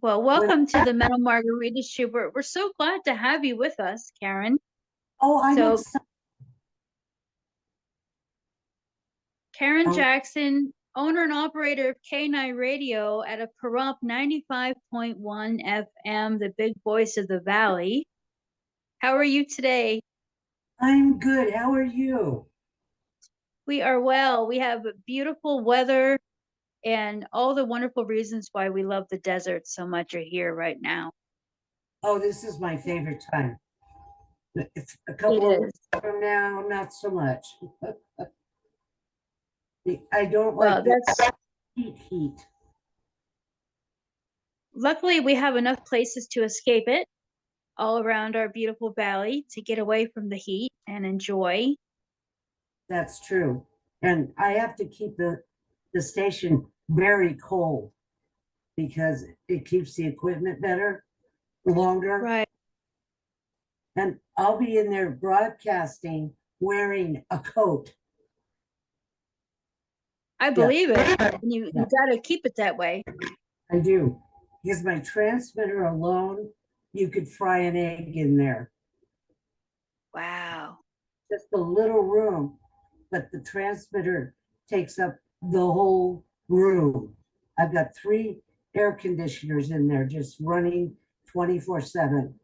Well, Well, welcome to the Mental Margarita Show. We're so glad to have you with us, Karen. oh, I'm So, excited. Karen Oh, Jackson, owner and operator of K9 Radio at a Pahrump 95.1 FM, the big voice of the Valley. How are you today? I'm good. How are you? We are well. We have beautiful weather, and all the wonderful reasons why we love the desert so much are here right now. Oh, this is my favorite time. It's a It couple of is. weeks from now, not so much. I don't Well, like the that's heat. luckily we have enough places to escape it all around our beautiful valley to get away from the heat and enjoy. That's true. And I have to keep the station very cold because it keeps the equipment better, longer. Right. And I'll be in there broadcasting wearing a coat. I Yeah, believe it. And you yeah, got to keep it that way. I do. Because my transmitter alone, you could fry an egg in there. Wow. Just a little room, but the transmitter takes up the whole room. I've got 3 air conditioners in there just running 24/7.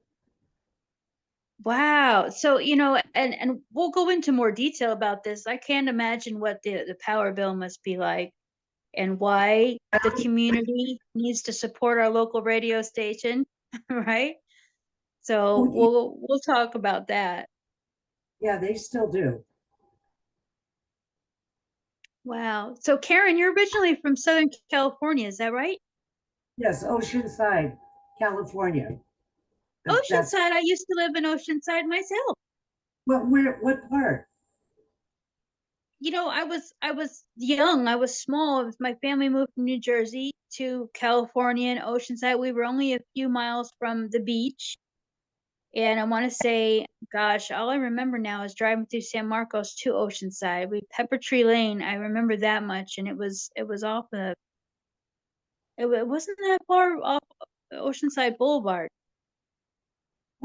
Wow. So, and we'll go into more detail about this. I can't imagine what the power bill must be like and why the community needs to support our local radio station, right? So Oh, we'll talk about that. yeah, they still do. Wow. So Karen, you're originally from Southern California, is that right? Yes, Oceanside, California. That's Oceanside. I used to live in Oceanside myself. what part? I was young. I was small. My family moved from New Jersey to California and Oceanside. We were only a few miles from the beach. And I want to say, gosh, all I remember now is driving through San Marcos to Oceanside. We Pepper Tree Lane. I remember that much, and it was off the. It wasn't that far off Oceanside Boulevard.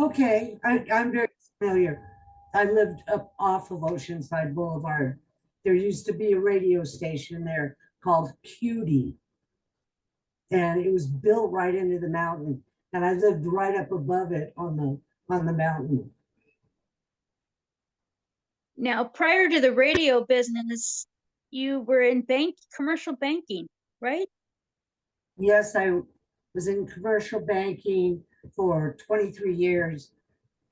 Okay, I'm very familiar. I lived up off of Oceanside Boulevard. There used to be a radio station there called Cutie, and it was built right into the mountain. And I lived right up above it on the mountain. Now, prior to the radio business, you were in commercial banking, right? Yes, I was in commercial banking for 23 years,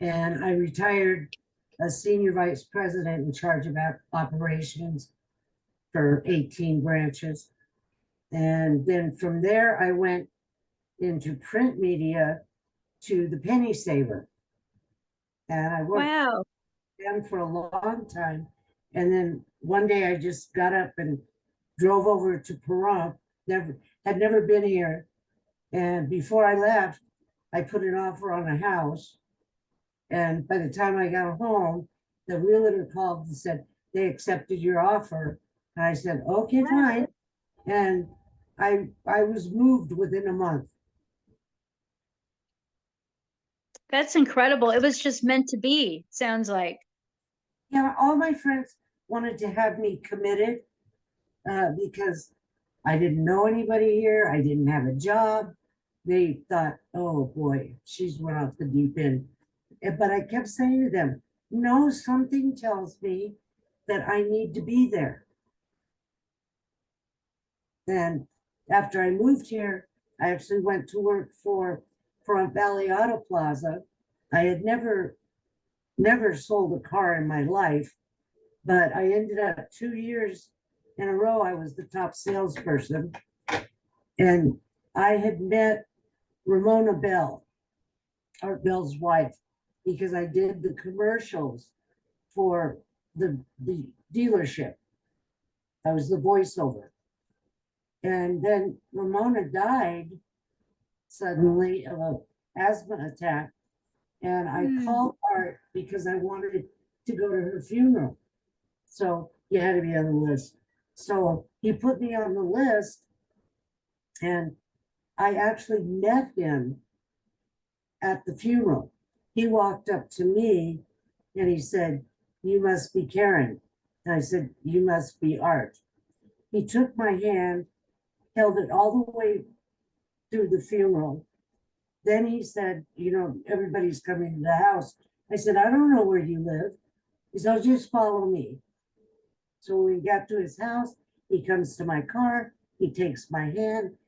and I retired as senior vice president in charge of operations for 18 branches. And then from there, I went into print media to the Penny Saver. And I worked Wow. with them for a long time. And then one day I just got up and drove over to Pahrump. Had never been here. And before I left, I put an offer on a house. And by the time I got home, the realtor called and said they accepted your offer. And I said, okay, fine. And I was moved within a month. That's incredible. It was just meant to be, sounds like. Yeah, all my friends wanted to have me committed because I didn't know anybody here. I didn't have a job. They thought, oh boy, she's went off the deep end. But I kept saying to them, no, something tells me that I need to be there. And after I moved here, I actually went to work for Front Valley Auto Plaza. I had never sold a car in my life, but I ended up 2 years in a row. I was the top salesperson, and I had met Ramona Bell, Art Bell's wife, because I did the commercials for the dealership. I was the voiceover, and then Ramona died suddenly of an asthma attack, and I Hmm. called Art because I wanted to go to her funeral. So you had to be on the list. So he put me on the list, and I actually met him at the funeral. He walked up to me and he said, "You must be Karen." And I said, "You must be Art." He took my hand, held it all the way through the funeral. Then he said, "Everybody's coming to the house." I said, "I don't know where you live." He said, "Oh, just follow me." So when we got to his house, he comes to my car, he takes my hand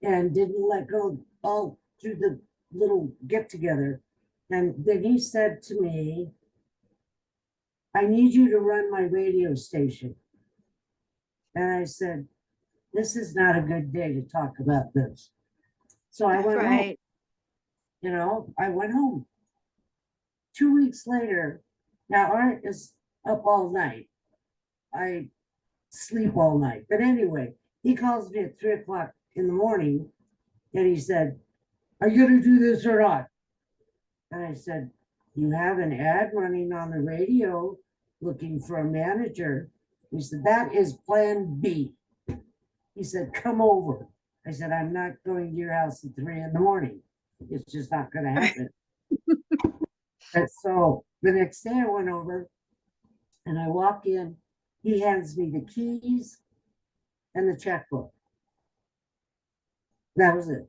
and didn't let go all through the little get together. And then he said to me, "I need you to run my radio station." And I said, "This is not a good day to talk about this." So I went home, Right. I went home. 2 weeks later, now Art is up all night. I sleep all night. But anyway, he calls me at 3 o'clock in the morning and he said, "Are you going to do this or not?" And I said, "You have an ad running on the radio looking for a manager." He said, "That is plan B." He said, "Come over." I said, "I'm not going to your house at 3 in the morning. It's just not going to happen." And so the next day I went over and I walk in. He hands me the keys and the checkbook. That was it.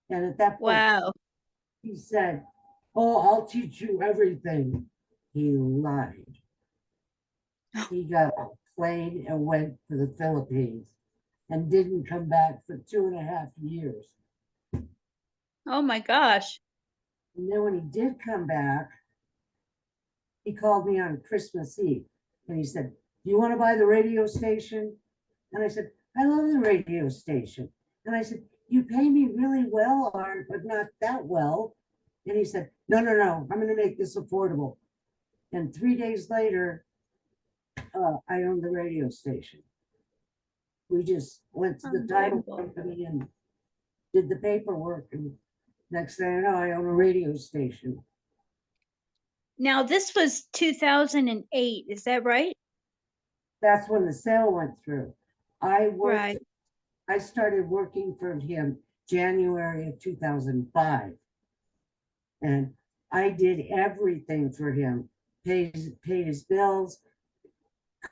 And at that point, Wow. he said, "Oh, I'll teach you everything." He lied. He got a plane and went to the Philippines and didn't come back for 2.5 years. Oh my gosh. And then when he did come back, he called me on Christmas Eve and he said, "Do you want to buy the radio station?" And I said, "I love the radio station." And I said, "You pay me really well, Art, but not that well." And he said, "No, no, no, I'm going to make this affordable." And 3 days later, I owned the radio station. We just went to the title Unbelievable. company and did the paperwork. And next thing I know, I own a radio station. Now, this was 2008, is that right? That's when the sale went through. Right. I started working for him January of 2005. And I did everything for him, paid his bills,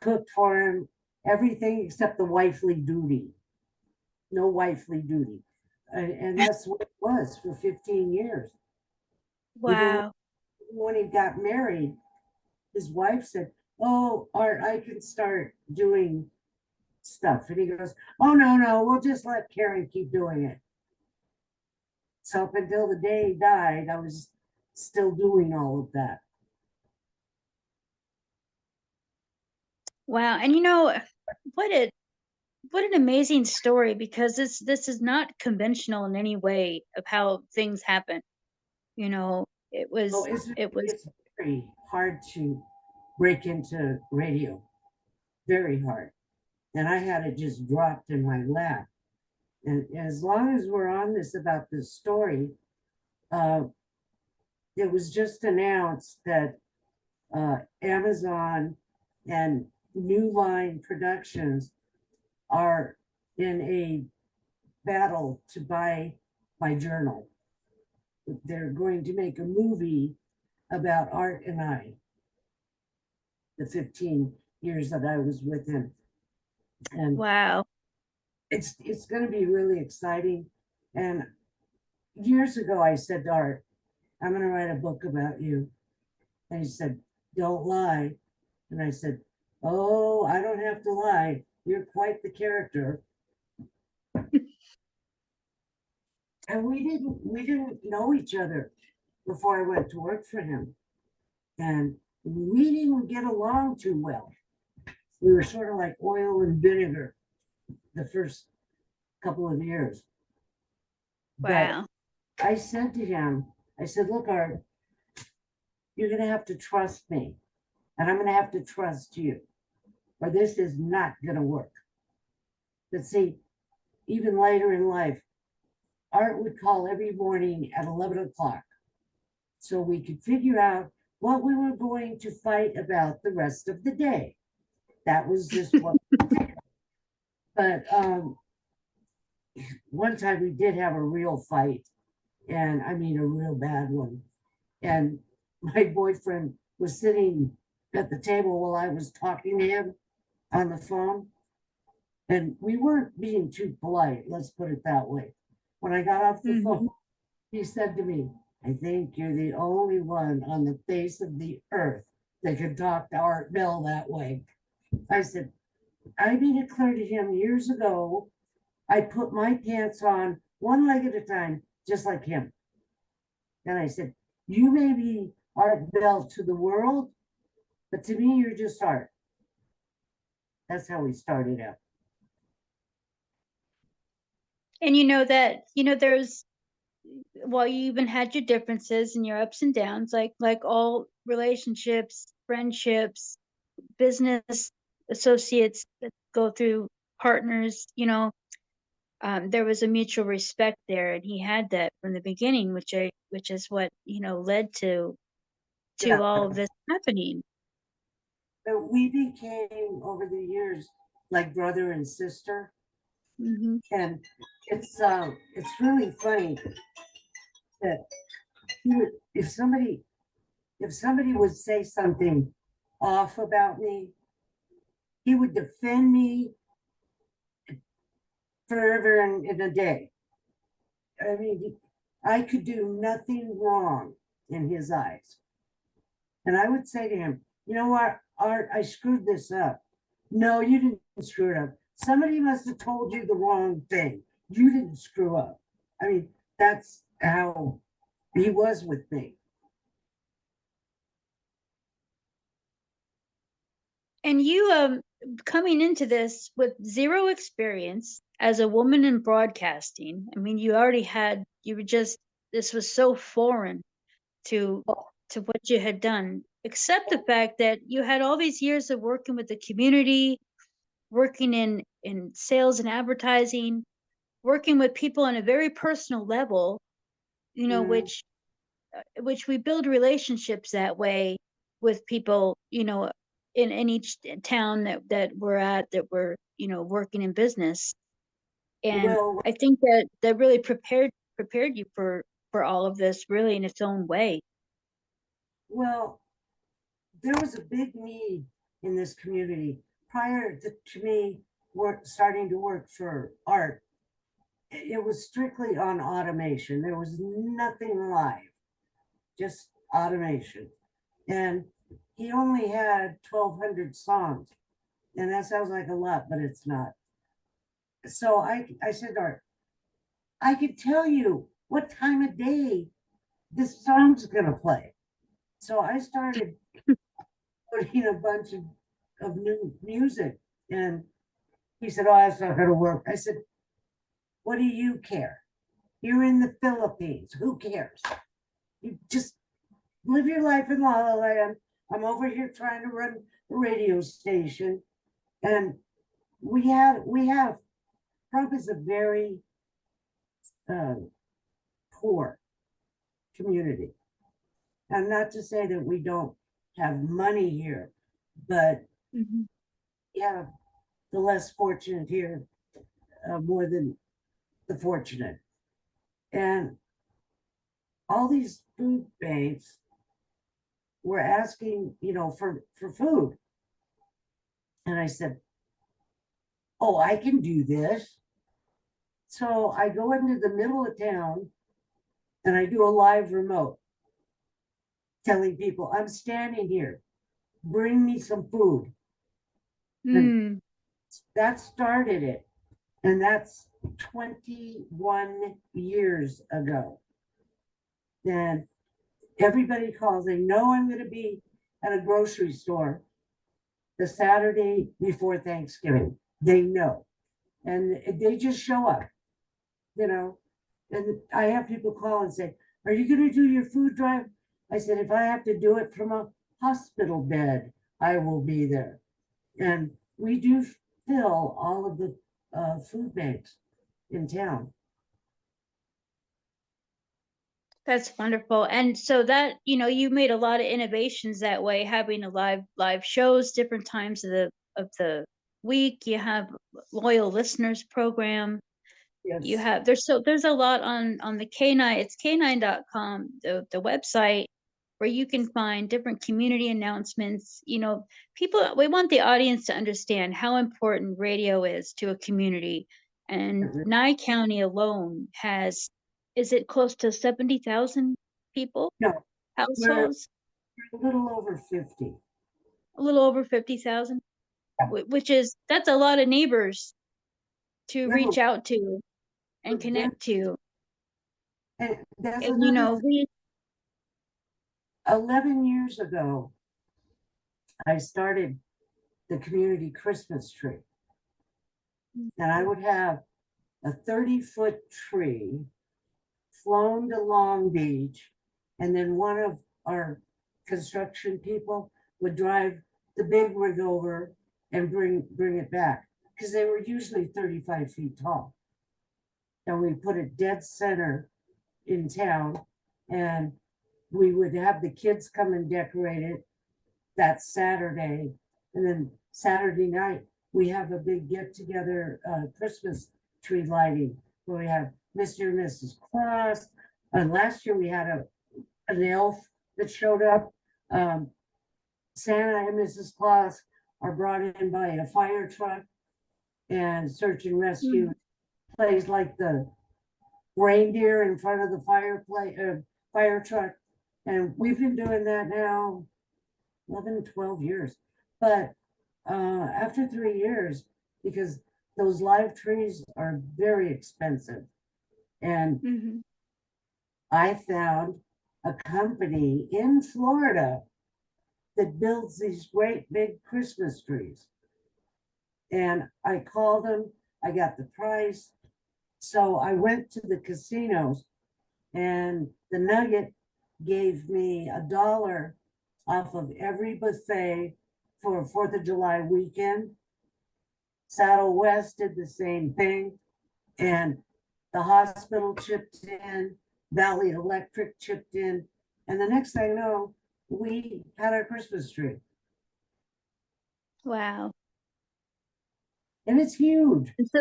cooked for him, everything except the wifely duty. No wifely duty. And that's what it was for 15 years. Even Wow. when he got married, his wife said, "Oh, Art, I can start doing stuff." And he goes, "Oh, no, no, we'll just let Karen keep doing it." So up until the day he died, I was still doing all of that. Wow. And what a what an amazing story, because this is not conventional in any way of how things happen. It So was it was it's very hard to break into radio, very hard. And I had it just dropped in my lap. And as long as we're on this about this story, uh, it was just announced that Amazon and New Line Productions are in a battle to buy my journal. They're going to make a movie about Art and I, the 15 years that I was with him. And wow. it's going to be really exciting. And years ago, I said to Art, "I'm going to write a book about you." And he said, "Don't lie." And I said, "Oh, I don't have to lie. You're quite the character." And we didn't know each other before I went to work for him. And we didn't get along too well. We were sort of like oil and vinegar the first couple of years. But Wow. I said to him, I said, "Look, Art, you're going to have to trust me, and I'm going to have to trust you, or this is not going to work." But see, even later in life, Art would call every morning at 11 o'clock so we could figure out what we were going to fight about the rest of the day. That was just what. But one time we did have a real fight, and I mean a real bad one. And my boyfriend was sitting at the table while I was talking to him on the phone. And we weren't being too polite, let's put it that way. When I got off the phone, Mhm. he said to me, I think you're the only one on the face of the earth that can talk to Art Bell that way. I said, I made it clear to him years ago, I put my pants on one leg at a time, just like him. And I said, you may be Art Bell to the world, but to me, you're just art. That's how we started out. And there's, well, you even had your differences and your ups and downs, like all relationships, friendships, business associates that go through partners, there was a mutual respect there, and he had that from the beginning, which is what, led to Yeah. all of this happening. But we became over the years like brother and sister. Hmm. And it's really funny that he would, if somebody would say something off about me, he would defend me forever in a day. I mean, I could do nothing wrong in his eyes. And I would say to him, you know what, Art, I screwed this up. No, you didn't screw it up. Somebody must have told you the wrong thing. You didn't screw up. I mean, that's how he was with me. And you, coming into this with zero experience as a woman in broadcasting, I mean, you were just, this was so foreign to what you had done, except the fact that you had all these years of working with the community, working in sales and advertising, working with people on a very personal level, Mm, which we build relationships that way with people, in each town that we're at, that we're, working in business. And well, I think that really prepared you for all of this, really, in its own way. well, there was a big need in this community prior to me starting to work for Art. It was strictly on automation. There was nothing live, just automation. And he only had 1,200 songs. And that sounds like a lot, but it's not. So I said, Art, I could tell you what time of day this song's going to play. So I started putting a bunch of new music. And he said, oh, that's not going to work. I said, what do you care? You're in the Philippines. Who cares? You just live your life in La La Land. I'm over here trying to run a radio station. And we have Trump is a very uh, poor community. And not to say that we don't have money here, but Hmm. yeah, the less fortunate here more than the fortunate. And all these food banks were asking, for food. And I said, oh, I can do this. So I go into the middle of town and I do a live remote telling people, I'm standing here, bring me some food. And Mm. that started it. And that's 21 years ago. And everybody calls, they know I'm going to be at a grocery store the Saturday before Thanksgiving. They know. And they just show up, you know. And I have people call and say, are you going to do your food drive? I said, if I have to do it from a hospital bed, I will be there. And we do fill all of the food banks in town. That's wonderful. And so that, you made a lot of innovations that way, having a live shows, different times of the week. You have loyal listeners program. You Yes. have there's a lot on the K9, it's K9.com, the website, where you can find different community announcements. People, we want the audience to understand how important radio is to a community. And Nye County alone has, is it close to 70,000 people, No, we're households? a little over 50. A little over 50,000, which is, that's a lot of neighbors to We're, reach out to and we're, connect to. and that's And another thing. we 11 years ago, I started the community Christmas tree. And I would have a 30-foot tree flown to Long Beach, and then one of our construction people would drive the big rig over and bring it back, because they were usually 35 feet tall. And we put it dead center in town, and we would have the kids come and decorate it that Saturday. And then Saturday night, we have a big get together Christmas tree lighting where we have Mr. and Mrs. Claus. And last year we had an elf that showed up. Santa and Mrs. Claus are brought in by a fire truck, and search and rescue plays like the reindeer in front of the fire truck. And we've been doing that now 11, 12 years. But after 3 years, because those live trees are very expensive, and I found a company in Florida that builds these great big Christmas trees. And I called them, I got the price. So I went to the casinos, and the Nugget gave me $1 off of every buffet for 4th of July weekend. Saddle West did the same thing. And the hospital chipped in, Valley Electric chipped in. And the next thing I know, we had our Christmas tree. Wow. And it's huge. And so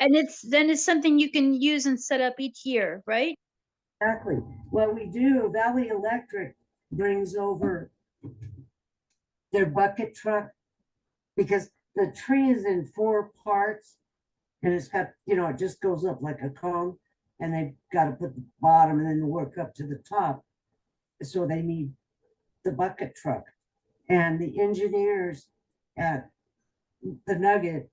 it's something you can use and set up each year, right? Exactly. What we do, Valley Electric brings over their bucket truck, because the tree is in 4 parts, and it's got, it just goes up like a cone, and they've got to put the bottom and then work up to the top. So they need the bucket truck. And the engineers at the Nugget,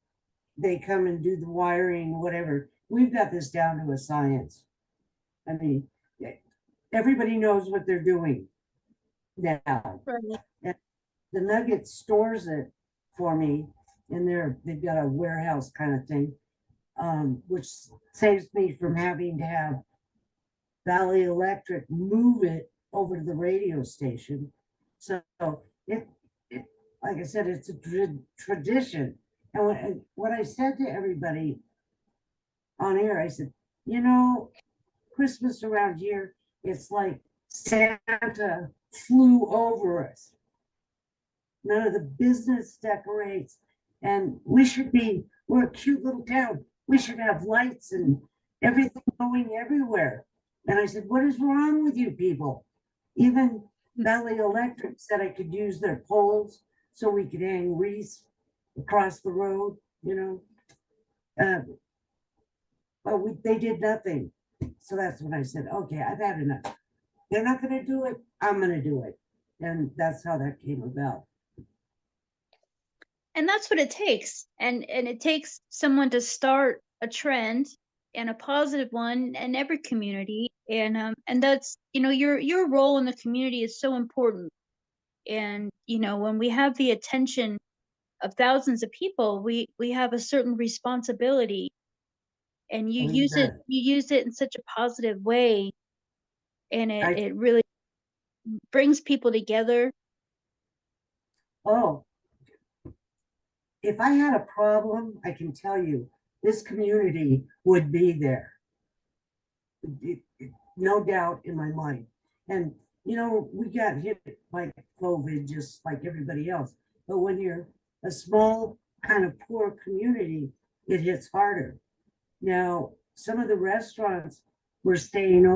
they come and do the wiring, whatever. We've got this down to a science. I mean, everybody knows what they're doing now. Right. And the Nugget stores it for me in they've got a warehouse kind of thing, which saves me from having to have Valley Electric move it over to the radio station. So it like I said, it's a tradition. And what I said to everybody on air, I said, Christmas around here, it's like Santa flew over us. None of the business decorates, and we're a cute little town. We should have lights and everything going everywhere. And I said, what is wrong with you people? Even Valley Electric said I could use their poles so we could hang wreaths across the road, but they did nothing. So that's when I said, okay, I've had enough. They're not going to do it. I'm going to do it. And that's how that came about. And that's what it takes. And it takes someone to start a trend, and a positive one, in every community. And that's, your role in the community is so important. And when we have the attention of thousands of people, we have a certain responsibility, and you use it in such a positive way, and it really brings people together. Oh, if I had a problem, I can tell you, this community would be there. No doubt in my mind. And, we got hit by COVID just like everybody else. But when you're a small kind of poor community, it hits harder. Now, some of the restaurants were staying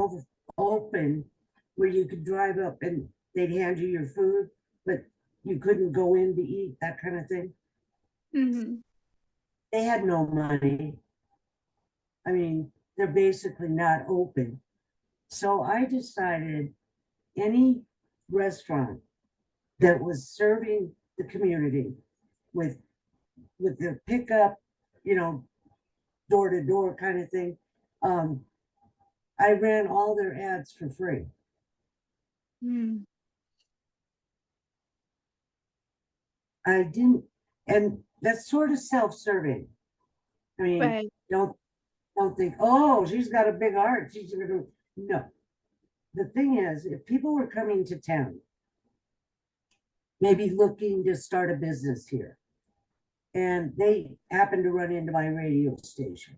open where you could drive up and they'd hand you your food, but you couldn't go in to eat, that kind of thing. Hmm. They had no money. I mean, they're basically not open. So I decided any restaurant that was serving the community with the pickup, you know, door to door kind of thing. Um, I ran all their ads for free. Mm. I didn't, and that's sort of self-serving. I mean, Right. don't think, oh, she's got a big heart. She's gonna no. The thing is, if people were coming to town, maybe looking to start a business here, and they happen to run into my radio station,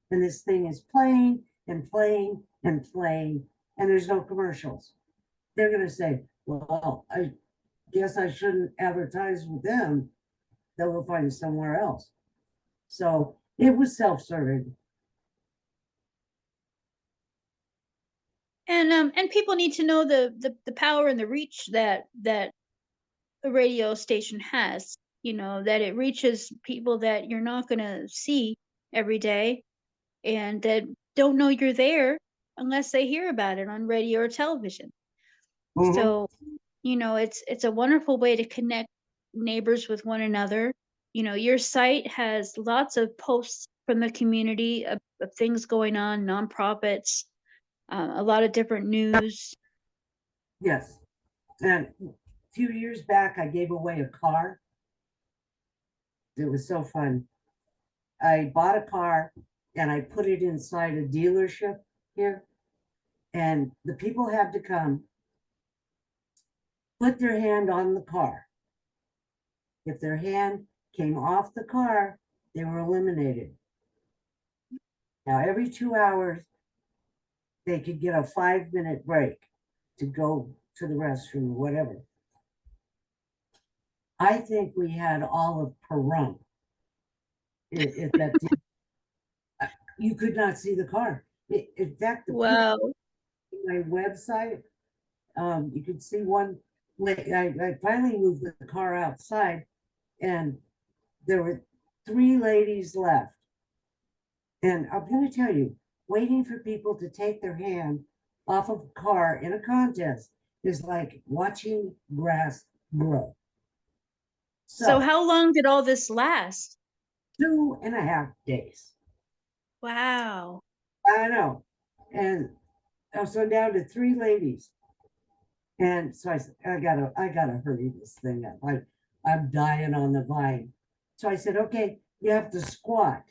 and this thing is playing and playing and playing, and there's no commercials, they're gonna say, well, I guess I shouldn't advertise with them. They'll go find somewhere else. So it was self-serving. And people need to know the power and the reach that a radio station has, you know, that it reaches people that you're not going to see every day and that don't know you're there unless they hear about it on radio or television. Mhm. So, you know, it's a wonderful way to connect neighbors with one another. You know, your site has lots of posts from the community of things going on, nonprofits, a lot of different news. Yes. And a few years back, I gave away a car. It was so fun. I bought a car and I put it inside a dealership here, and the people had to come, put their hand on the car. If their hand came off the car, they were eliminated. Now, every 2 hours, they could get a 5-minute break to go to the restroom or whatever. I think we had all of Pahrump. If that you could not see the car. In fact, the picture Wow. on my website, you could see one. I finally moved the car outside, and there were 3 ladies left. And I'm going to tell you, waiting for people to take their hand off of a car in a contest is like watching grass grow. So So, how long did all this last? 2.5 days. Wow. I know. And so down to 3 ladies. And so I said, I gotta hurry this thing up. I'm dying on the vine. So I said, okay, you have to squat.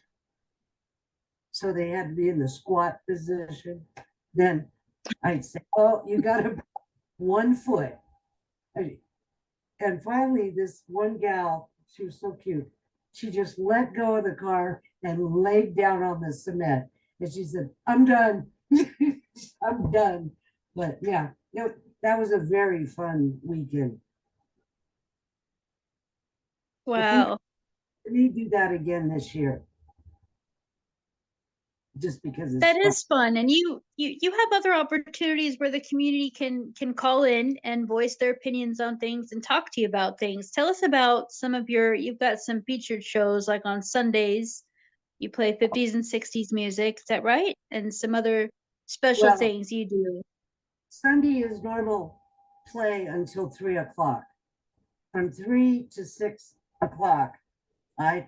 So they had to be in the squat position. Then I'd say, oh, you gotta 1 foot. And finally, this one gal, she was so cute. She just let go of the car and laid down on the cement. And she said, I'm done. I'm done. But yeah, that was a very fun weekend. I think Wow. we do that again this year, just because it's That fun. is fun. And you have other opportunities where the community can call in and voice their opinions on things and talk to you about things. Tell us about some of you've got some featured shows like on Sundays. You play 50s and 60s music, is that right? And some other special Well, things you do. Sunday is normal play until 3 o'clock. From 3 to 6 o'clock, I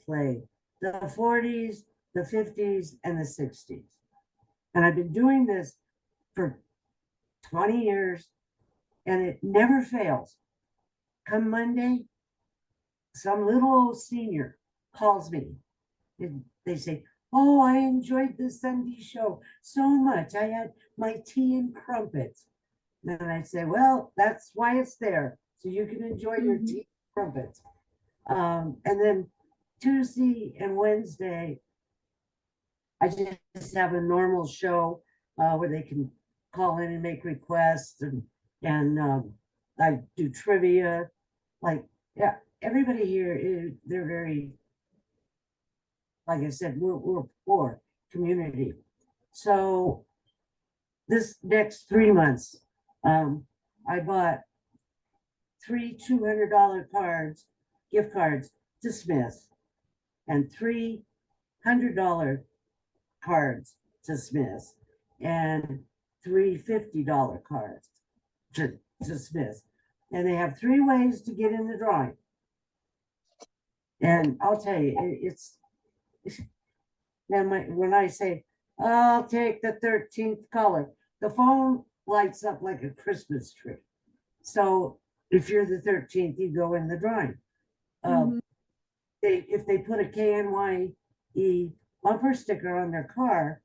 play the 40s, the 50s, and the 60s. And I've been doing this for 20 years, and it never fails. Come Monday, some little old senior calls me, and they say, oh, I enjoyed the Sunday show so much. I had my tea and crumpets. And I say, well, that's why it's there, so you can enjoy your Mhm. tea and crumpets. And then Tuesday and Wednesday, I just have a normal show where they can call in and make requests, and I do trivia. Like, yeah, everybody here is they're very, like I said, we're poor, community. So this next 3 months, I bought 3 $200 gift cards to Smith, and 3 $100 cards to Smith, and 3 $50 cards to Smith. And they have 3 ways to get in the drawing. And I'll tell you, it's then when I say, I'll take the 13th color, the phone lights up like a Christmas tree. So if you're the 13th, you go in the drawing. Mhm. If they put a KNYE bumper sticker on their car,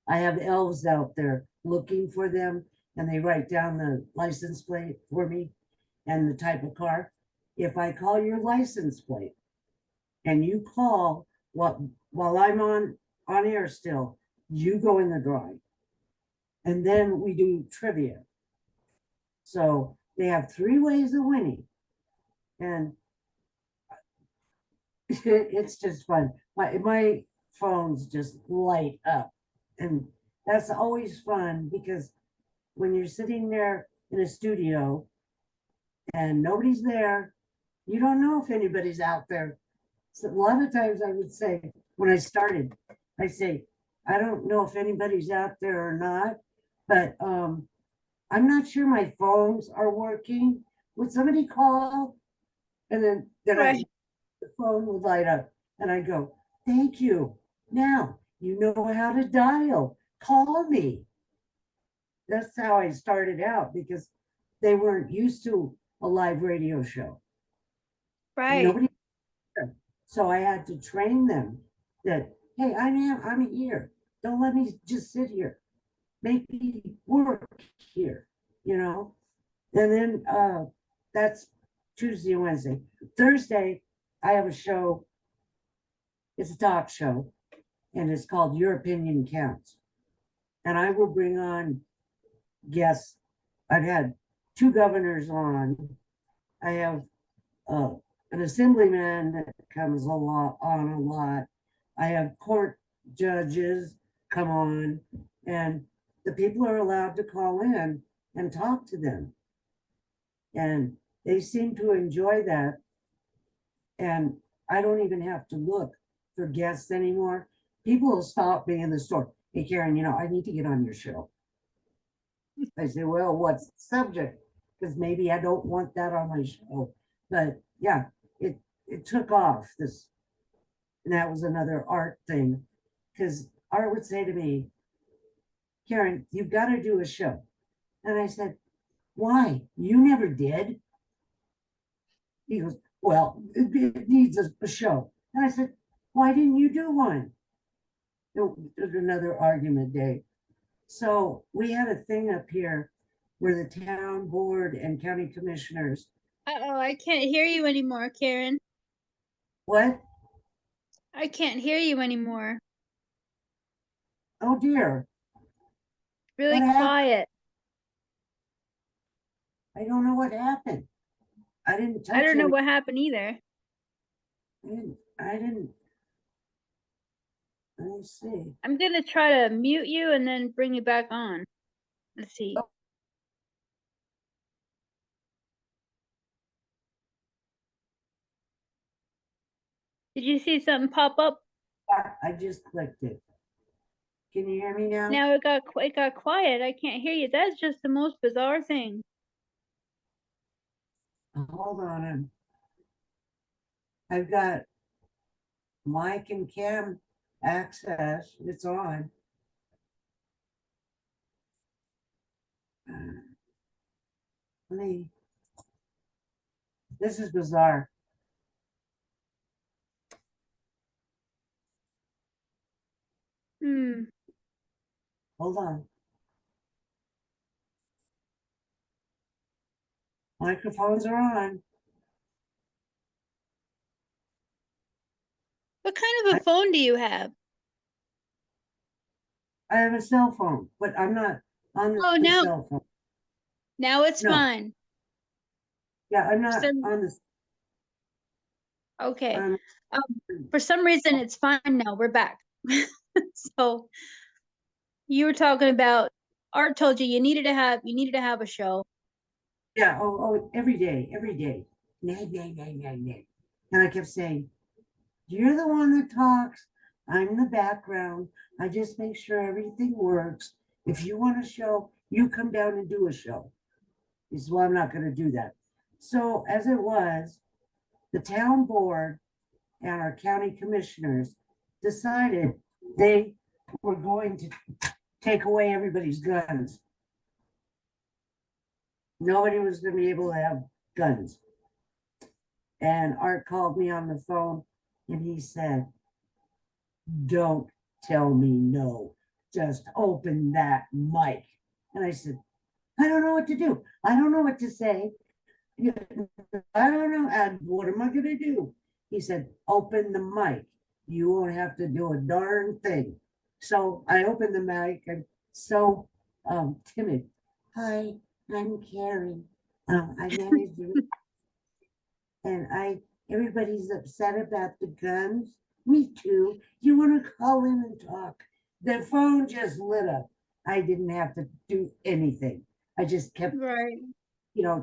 I have elves out there looking for them, and they write down the license plate for me and the type of car. If I call your license plate and you call while I'm on air still, you go in the drawing. And then we do trivia. So they have 3 ways of winning. And it's just fun. My phones just light up. And that's always fun, because when you're sitting there in a studio and nobody's there, you don't know if anybody's out there. So a lot of times I would say, when I started, I say, I don't know if anybody's out there or not, but I'm not sure my phones are working. Would somebody call? And then Right. the phone would light up, and I go, thank you. Now you know how to dial. Call me. That's how I started out, because they weren't used to a live radio show. Right. Nobody. So I had to train them that, hey, I'm here. Don't let me just sit here. Make me work here, you know? And then that's Tuesday and Wednesday. Thursday, I have a show. It's a talk show, and it's called Your Opinion Counts. And I will bring on guests. I've had 2 governors on. I have uh, an assemblyman that comes on a lot. I have court judges come on, and the people are allowed to call in and talk to them. And they seem to enjoy that. And I don't even have to look for guests anymore. People will stop me in the store. Hey, Karen, I need to get on your show. I say, well, what's the subject? Because maybe I don't want that on my show. But yeah, it took off this. And that was another art thing. Because Art would say to me, Karen, you've got to do a show. And I said, why? You never did. He goes, well, it needs a show. And I said, why didn't you do one? It was another argument day. So we had a thing up here where the town board and county commissioners. Uh-oh, I can't hear you anymore, Karen. What? I can't hear you anymore. Oh dear. Really What happened? quiet. I don't know what happened. I didn't touch I don't know any. what happened either. I didn't. Let me see. I'm gonna try to mute you and then bring you back on. Let's see. Oh. Did you see something pop up? I just clicked it. Can you hear me now? Now it got quiet. I can't hear you. That's just the most bizarre thing. Hold on. I've got mic and cam access. It's on. Let me. This is bizarre. Hold on. Microphones are on. What kind of a phone do you have? I have a cell phone, but I'm not on the now cell phone. Now it's No. fine. Yeah, I'm not on the. Okay. For some reason it's fine now. We're back. So you were talking about Art told you you needed to have a show. Yeah, every day, every day. Nag, nag, nag, nag, nag. And I kept saying, you're the one that talks. I'm the background. I just make sure everything works. If you want a show, you come down and do a show. He said, well, I'm not going to do that. So as it was, the town board and our county commissioners decided they were going to take away everybody's guns. Nobody was going to be able to have guns. And Art called me on the phone and he said, don't tell me no. Just open that mic. And I said, I don't know what to do. I don't know what to say. I don't know. And what am I going to do? He said, open the mic. You won't have to do a darn thing. So I opened the mic. I'm so timid. Hi, I'm Karen. I managed to, and everybody's upset about the guns. Me too. You want to call in and talk? The phone just lit up. I didn't have to do anything. I just kept, Right.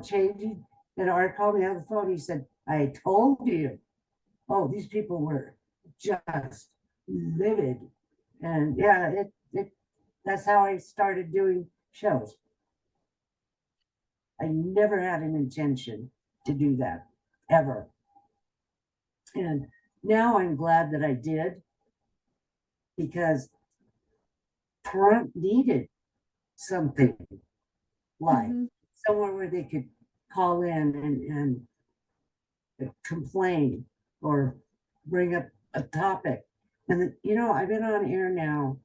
changing. And Art called me on the phone. He said, I told you. Oh, these people were just livid. And yeah, that's how I started doing shows. I never had an intention to do that, ever. And now I'm glad that I did, because Toronto needed something live, somewhere where they could call in and complain or bring up a topic. And I've been on air now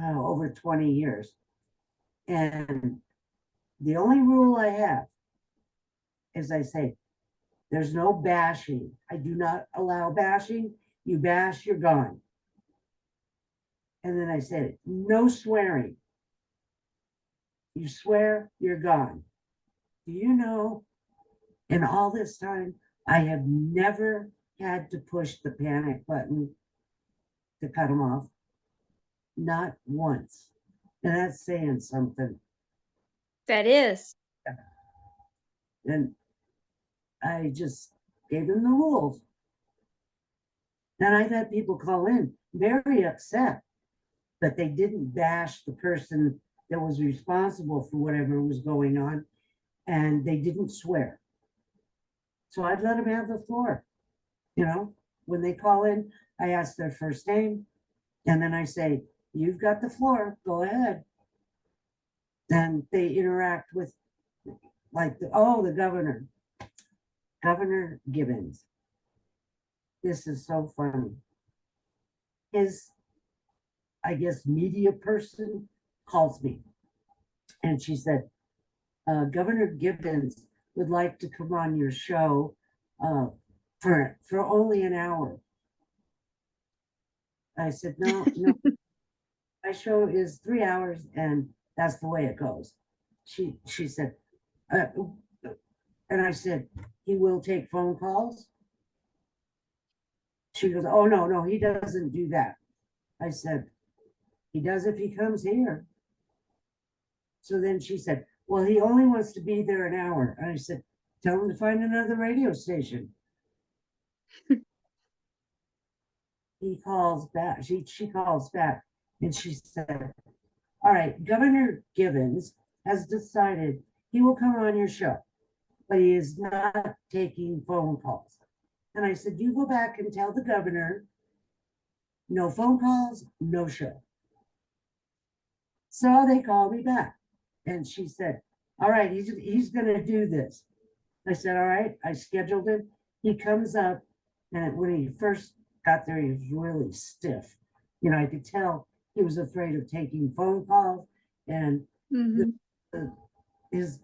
over 20 years. And the only rule I have is I say, there's no bashing. I do not allow bashing. You bash, you're gone. And then I said, no swearing. You swear, you're gone. Do you know, in all this time, I have never had to push the panic button to cut them off. Not once. And that's saying something. That is. And I just gave them the rules. And I've had people call in very upset, but they didn't bash the person that was responsible for whatever was going on, and they didn't swear. So I'd let them have the floor. When they call in, I ask their first name, and then I say, you've got the floor, go ahead. Then they interact with, like, the governor, Governor Gibbons. This is so funny. His, I guess, media person calls me, and she said, Governor Gibbons would like to come on your show for only an hour. I said, no, my show is 3 hours, and that's the way it goes. She said, and I said, he will take phone calls. She goes, oh, no, he doesn't do that. I said, he does if he comes here. So then she said, well, he only wants to be there an hour. And I said, tell him to find another radio station. He calls back. She calls back, and she said, all right, Governor Gibbons has decided he will come on your show, but he is not taking phone calls. And I said, you go back and tell the governor, no phone calls, no show. So they called me back, and she said, all right, he's going to do this. I said, all right, I scheduled him. He comes up, and when he first got there, he was really stiff. I could tell he was afraid of taking phone calls, and his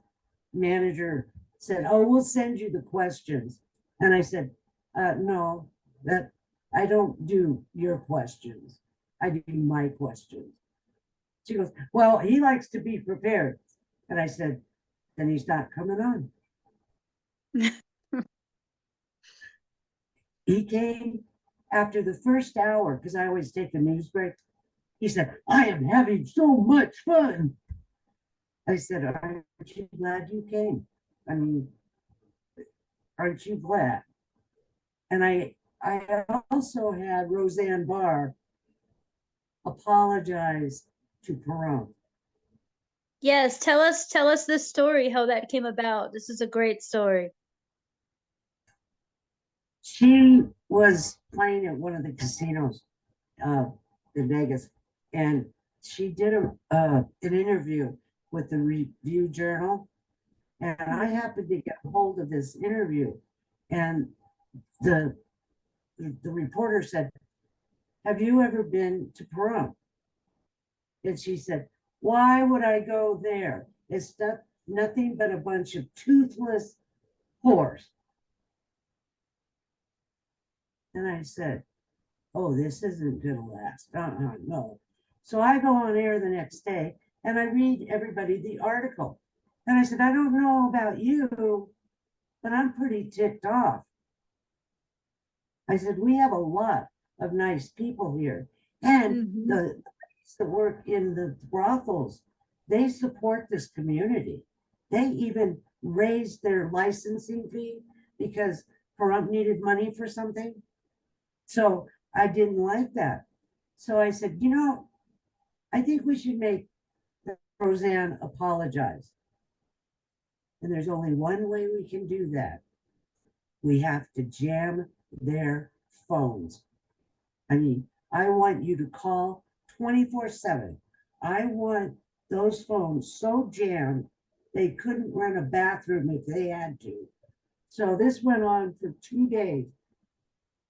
manager said, oh, we'll send you the questions. And I said, no, that I don't do your questions. I do my questions. She goes, well, he likes to be prepared. And I said, then he's not coming on. He came after the first hour, because I always take a news break, he said, I am having so much fun. I said, aren't you glad you came? I mean, aren't you glad? And I also had Roseanne Barr apologize to Perone. Yes, tell us this story, how that came about. This is a great story. She was playing at one of the casinos in Vegas, and she did an interview with the Review Journal, and I happened to get hold of this interview, and the reporter said, have you ever been to Pahrump? And she said, why would I go there? It's nothing but a bunch of toothless whores. And I said, oh, this isn't going to last. No. So I go on air the next day and I read everybody the article. And I said, I don't know about you, but I'm pretty ticked off. I said, we have a lot of nice people here. And Mhm. the ladies that work in the brothels, they support this community. They even raised their licensing fee because Pahrump needed money for something. So I didn't like that. So I said, you know, I think we should make Roseanne apologize. And there's only one way we can do that. We have to jam their phones. I mean, I want you to call 24/7. I want those phones so jammed they couldn't run a bathroom if they had to. So this went on for 2 days.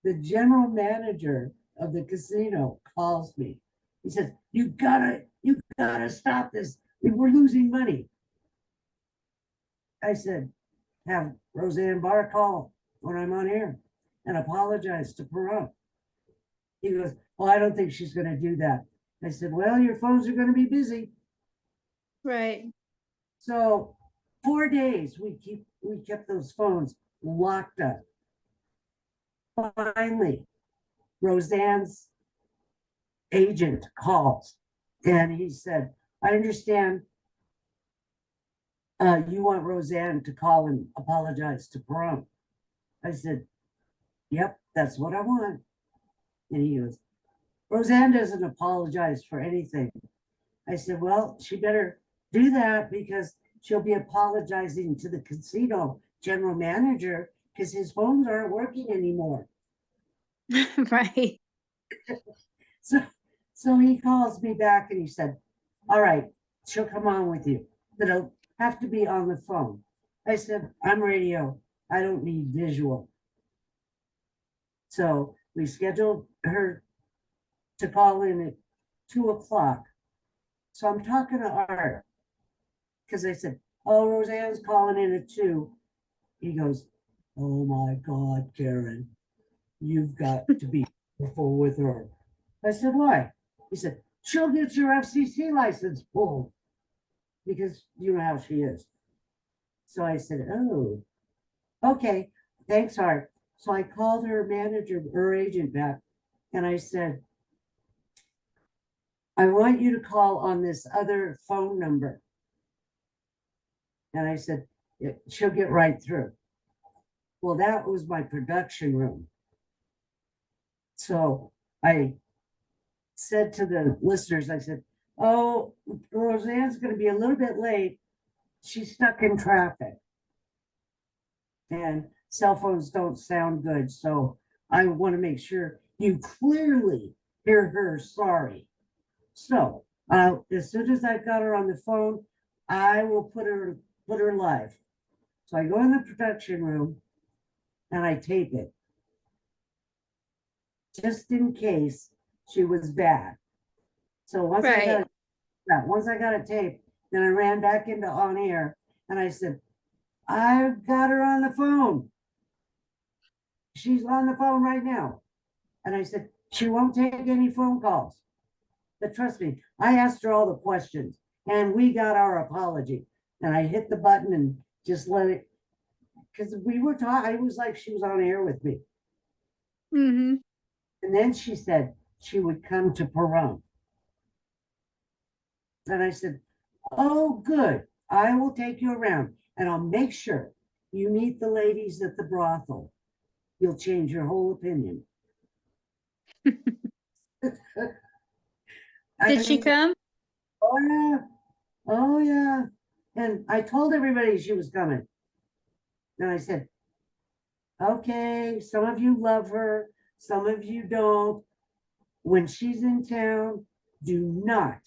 The general manager of the casino calls me. He says, you gotta stop this. We're losing money. I said, have Roseanne Barr call when I'm on air and apologize to Perot. He goes, well, I don't think she's going to do that. I said, well, your phones are going to be busy. Right. So 4 days we kept those phones locked up. Finally, Roseanne's agent calls and he said, I understand you want Roseanne to call and apologize to Perot. I said, yep, that's what I want. And he goes, Roseanne doesn't apologize for anything. I said, well, she better do that because she'll be apologizing to the casino general manager because his phones aren't working anymore. Right. So, so he calls me back and he said, all right, she'll come on with you, but it'll have to be on the phone. I said, I'm radio. I don't need visual. So we scheduled her to call in at 2:00. So I'm talking to Art because I said, oh, Roseanne's calling in at 2. He goes, oh my God, Karen, you've got to be careful with her. I said, why? He said, she'll get your FCC license pulled because you know how she is. So I said, oh, okay, thanks, Art. So I called her manager, her agent back, and I said, I want you to call on this other phone number. And I said, she'll get right through. Well, that was my production room. So I said to the listeners, I said, oh, Roseanne's going to be a little bit late. She's stuck in traffic. And cell phones don't sound good. So I want to make sure you clearly hear her sorry. So as soon as I've got her on the phone, I will put her live. So I go in the production room and I tape it just in case she was bad. So once I Right. got it taped, then I ran back into on air and I said, I've got her on the phone. She's on the phone right now. And I said, she won't take any phone calls. But trust me, I asked her all the questions and we got our apology. And I hit the button and just let it, because we were talking, I was like she was on air with me. Mm-hmm. And then she said she would come to Pahrump. And I said, oh, good. I will take you around and I'll make sure you meet the ladies at the brothel. You'll change your whole opinion. I Did she mean, come? oh yeah, oh yeah. And I told everybody she was coming. And I said, okay, some of you love her, some of you don't. When she's in town, do not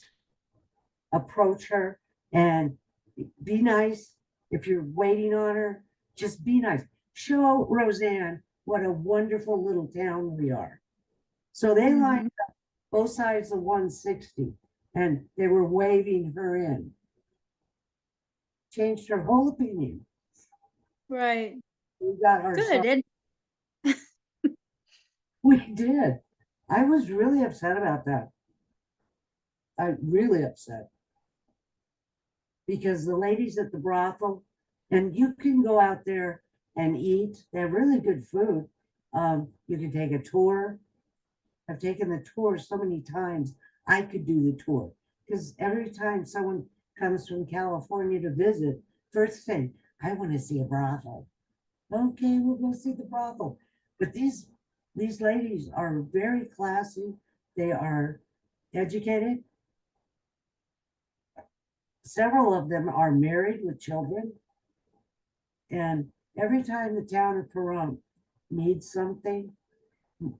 approach her and be nice. If you're waiting on her, just be nice. Show Roseanne what a wonderful little town we are. So they lined up both sides of 160 and they were waving her in. Changed her whole opinion. Right. We got Good. ourselves, And we did. I was really upset about that. I really upset. Because the ladies at the brothel, and you can go out there and eat. They have really good food. You can take a tour. I've taken the tour so many times. I could do the tour because every time someone comes from California to visit, first thing, I want to see a brothel. Okay, we'll go see the brothel. But these ladies are very classy. They are educated. Several of them are married with children. And every time the town of Pahrump needs something,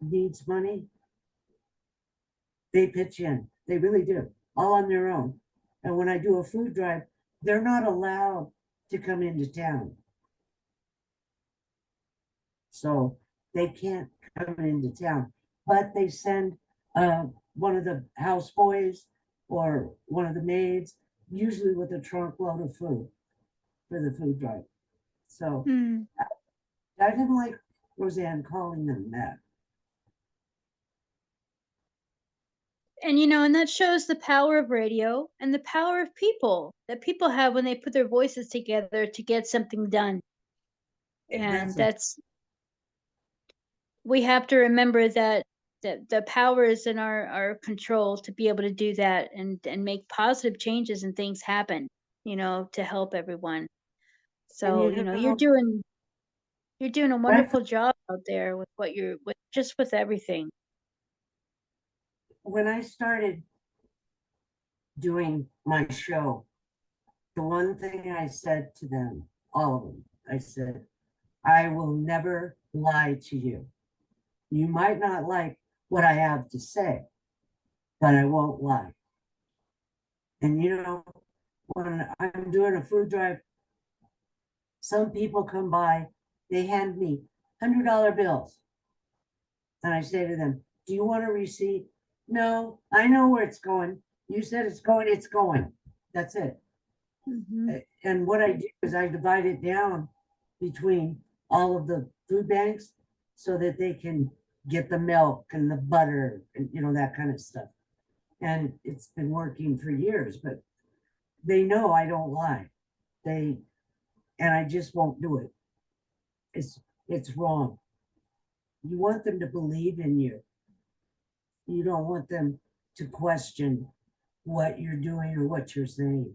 needs money, they pitch in. They really do, all on their own. And when I do a food drive, they're not allowed to come into town. So they can't come into town, but they send one of the houseboys or one of the maids, usually with a trunk load of food for the food drive. So mm. I didn't like Roseanne calling them that. And and that shows the power of radio and the power of people that people have when they put their voices together to get something done. And That's we have to remember that the power is in our control to be able to do that and make positive changes and things happen, to help everyone. and So, you're doing a right wonderful job out there with what you're with everything. when I started doing my show, the one thing I said to them, all of them, I said, I will never lie to you. You might not like what I have to say, but I won't lie. And when I'm doing a food drive, some people come by, they hand me $100 bills. And I say to them, do you want a receipt? No, I know where it's going. You said it's going, it's going. That's it. And what I do is I divide it down between all of the food banks so that they can get the milk and the butter and that kind of stuff. And it's been working for years, but they know I don't lie. And I just won't do it. It's wrong. You want them to believe in you. You don't want them to question what you're doing or what you're saying.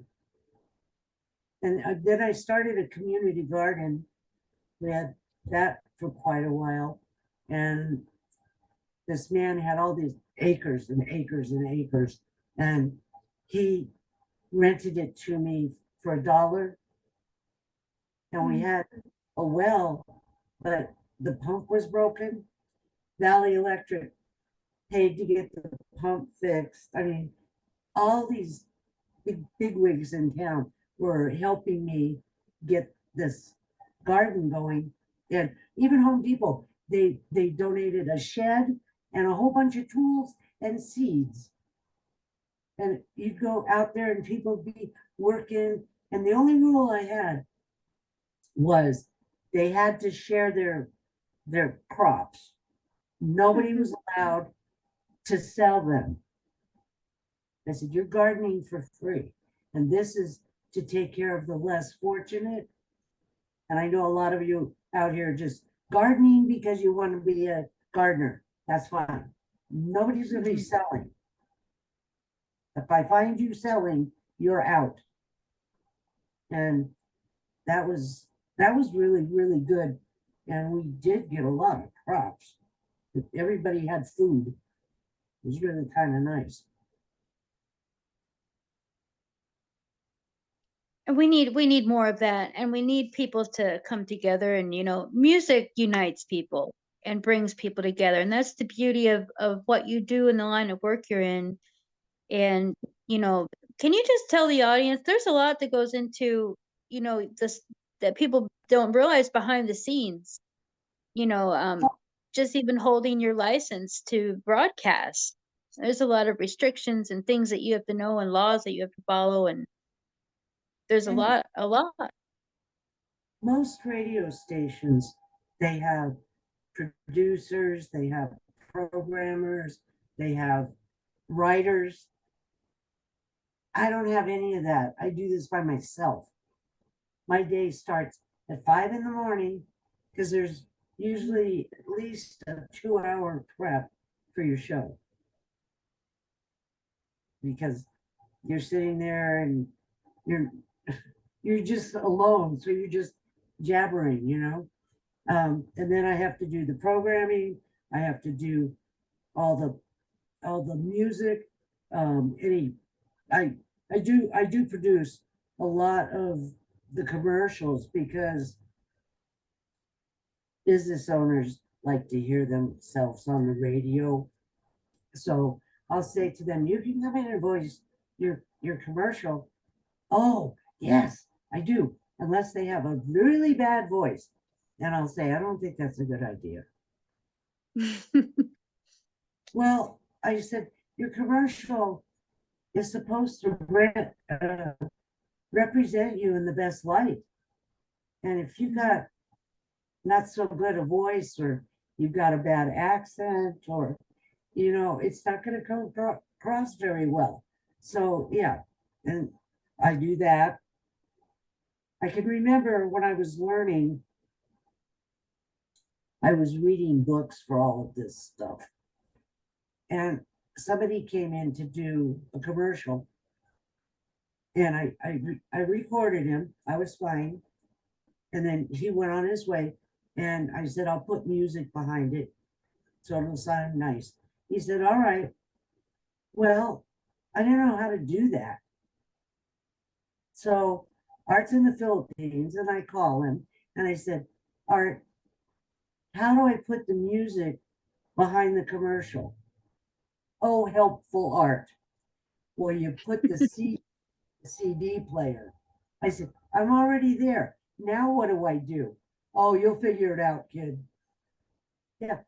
And then I started a community garden. We had that for quite a while. And this man had all these acres and acres and acres. And he rented it to me for $1. And we had a well, but the pump was broken. Valley Electric paid to get the pump fixed. I mean, all these big wigs in town were helping me get this garden going. And even Home Depot, they donated a shed and a whole bunch of tools and seeds. And you'd go out there and people would be working. And the only rule I had was they had to share their crops. Nobody was allowed to sell them. I said, you're gardening for free. And this is to take care of the less fortunate. And I know a lot of you out here just gardening because you want to be a gardener. That's fine. Nobody's going to be selling. If I find you selling, you're out. And that was really, really good. And we did get a lot of crops. Everybody had food. It was really kind of nice. And we need more of that, and we need people to come together. And music unites people and brings people together, and that's the beauty of what you do in the line of work you're in. And can you just tell the audience, there's a lot that goes into this that people don't realize behind the scenes, just even holding your license to broadcast. There's a lot of restrictions and things that you have to know, and laws that you have to follow, and there's a And lot. most radio stations, they have producers, they have programmers, they have writers. I don't have any of that. I do this by myself. My day starts at 5 in the morning because there's usually at least a 2-hour prep for your show. Because you're sitting there and you're just alone, so you're just jabbering, and then I have to do the programming. I have to do all the music. Any I do produce a lot of the commercials because business owners like to hear themselves on the radio. So I'll say to them, you can come in and voice your commercial. Oh, yes, I do. Unless they have a really bad voice. And I'll say, I don't think that's a good idea. Well, I said, your commercial is supposed to represent you in the best light. And if you got not so good a voice, or you've got a bad accent, or, it's not going to come across very well. So, yeah, and I do that. I can remember when I was learning, I was reading books for all of this stuff. And somebody came in to do a commercial. And I recorded him. I was fine. And then he went on his way. And I said, I'll put music behind it so it'll sound nice. He said, all right. Well, I didn't know how to do that. So Art's in the Philippines, and I call him and I said, Art, how do I put the music behind the commercial? Oh, helpful Art. Well, you put the CD player. I said, I'm already there. Now what do I do? Oh, you'll figure it out, kid. Yeah,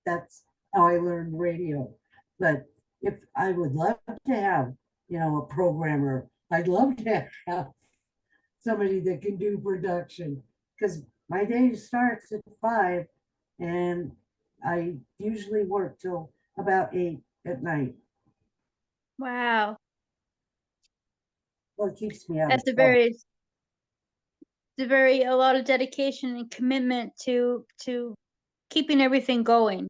that's how I learned radio. But if I would love to have, a programmer, I'd love to have somebody that can do production, because my day starts at 5 and I usually work till about 8 at night. Wow. Well, it keeps me out That's of trouble. a lot of dedication and commitment to keeping everything going.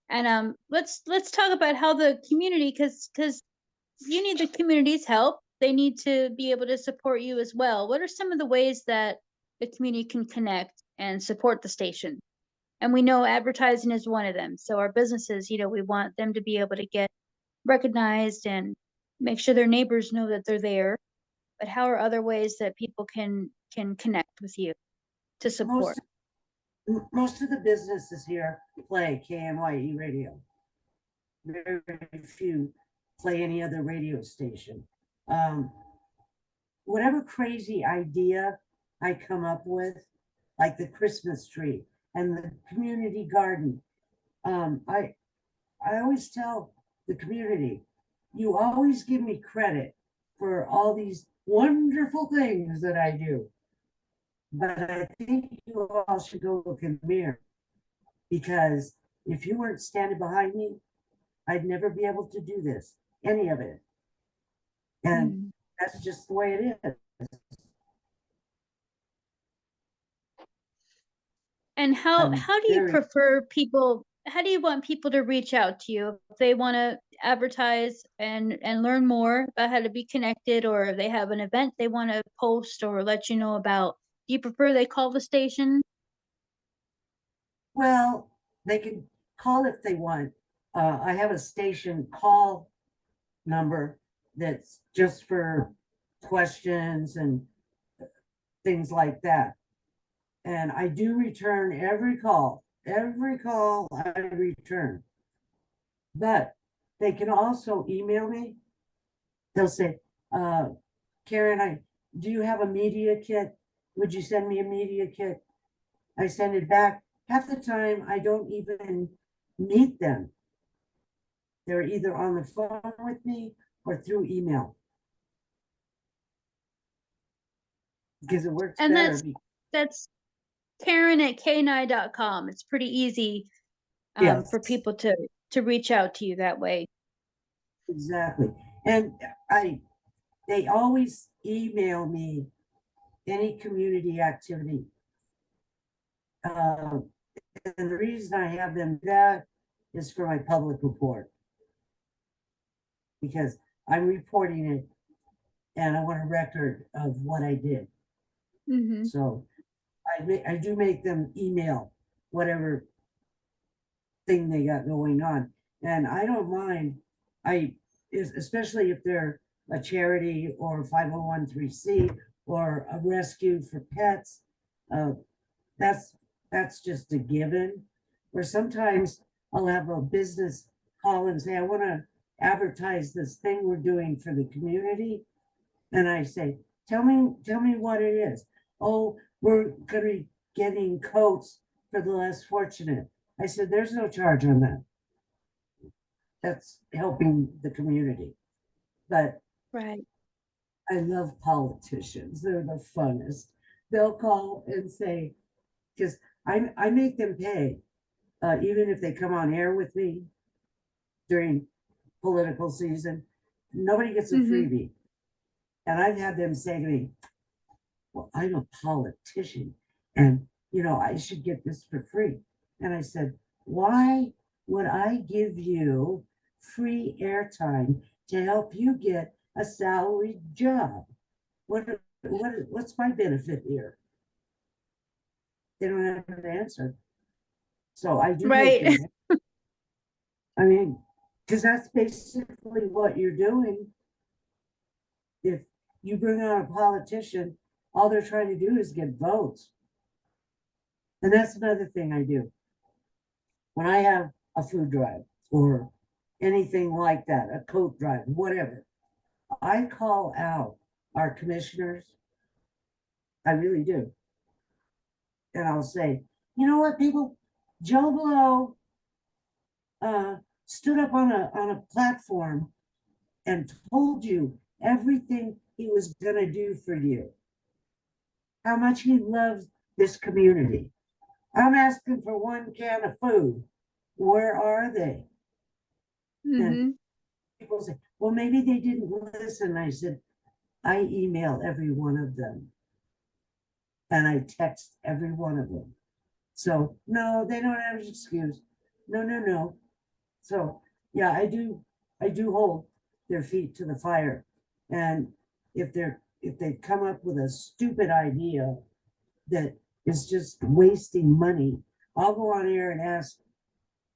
And let's talk about how the community, because you need the community's help. They need to be able to support you as well. What are some of the ways that the community can connect and support the station? And we know advertising is one of them. So our businesses, we want them to be able to get recognized and make sure their neighbors know that they're there. But how are other ways that people can connect with you to support? Most of the businesses here play KNYE radio. Very few play any other radio station. Whatever crazy idea I come up with, like the Christmas tree and the community garden, I always tell the community, you always give me credit for all these wonderful things that I do. But I think you all should go look in the mirror, because if you weren't standing behind me, I'd never be able to do this, any of it. And that's just the way it is. And how do you prefer people how do you want people to reach out to you if they want to advertise and learn more about how to be connected, or if they have an event they want to post or let you know about? Do you prefer they call the station? Well, they can call if they want. I have a station call number that's just for questions and things like that. And I do return every call. Every call I return. But they can also email me. They'll say, Karen, do you have a media kit? Would you send me a media kit? I send it back. Half the time, I don't even meet them. They're either on the phone with me or through email. Because it works And better. that's Karen at k9.com. It's pretty easy Yes, for people to reach out to you that way. exactly. And they always email me any community activity. And the reason I have them do that is for my public report. Because I'm reporting it and I want a record of what I did. Mm-hmm. So I do make them email whatever thing they got going on. And I don't mind, especially if they're a charity or 501(c) or a rescue for pets. Uh, that's just a given. Or sometimes I'll have a business call and say, I want to advertise this thing we're doing for the community. And I say, tell me what it is. Oh, we're gonna be getting coats for the less fortunate. I said, there's no charge on that. That's helping the community. But Right. I love politicians. They're the funnest. They'll call and say, because I make them pay, even if they come on air with me during political season. Nobody gets a Mm-hmm. freebie. And I've had them say to me, well, I'm a politician and, I should get this for free. And I said, why would I give you free airtime to help you get a salaried job? What's my benefit here? They don't have an answer. So I do make Right. them. I mean, because that's basically what you're doing. If you bring on a politician, all they're trying to do is get votes. And that's another thing I do. When I have a food drive or anything like that, a coat drive, whatever, I call out our commissioners. I really do. And I'll say, you know what, people? Joe Blow stood up on a platform and told you everything he was going to do for you, how much he loves this community. I'm asking for one can of food. Where are they? And Mm-hmm. people say, well, maybe they didn't listen. I said, I email every one of them and I text every one of them. So no, they don't have an excuse. No, no, no. So yeah, I do hold their feet to the fire. And if they come up with a stupid idea that is just wasting money, I'll go on air and ask,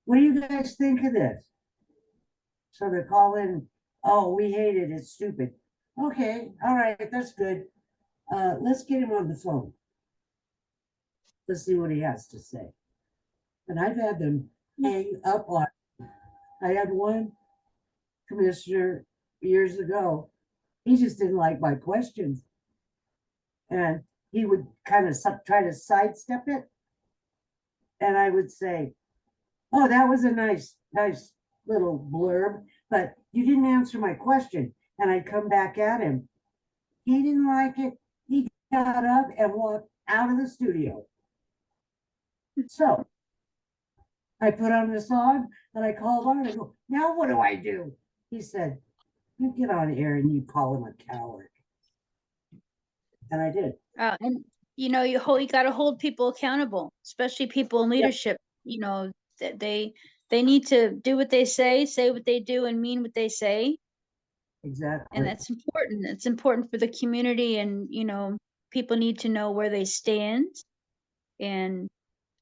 what do you guys think of this? So they call in, oh, we hate it, it's stupid. Okay, all right, that's good. Let's get him on the phone. Let's see what he has to say. And I've had them hang up on. I had one commissioner years ago. He just didn't like my questions, and he would kind of try to sidestep it. And I would say, "Oh, that was a nice little blurb, but you didn't answer my question." And I'd come back at him. He didn't like it. He got up and walked out of the studio. So I put on the song and I called on and I go, now what do I do? He said, you get on air and you call him a coward. And I did. And you got to hold people accountable, especially people in Yep. leadership. They need to do what they say what they do, and mean what they say. Exactly. And that's important. It's important for the community, and people need to know where they stand and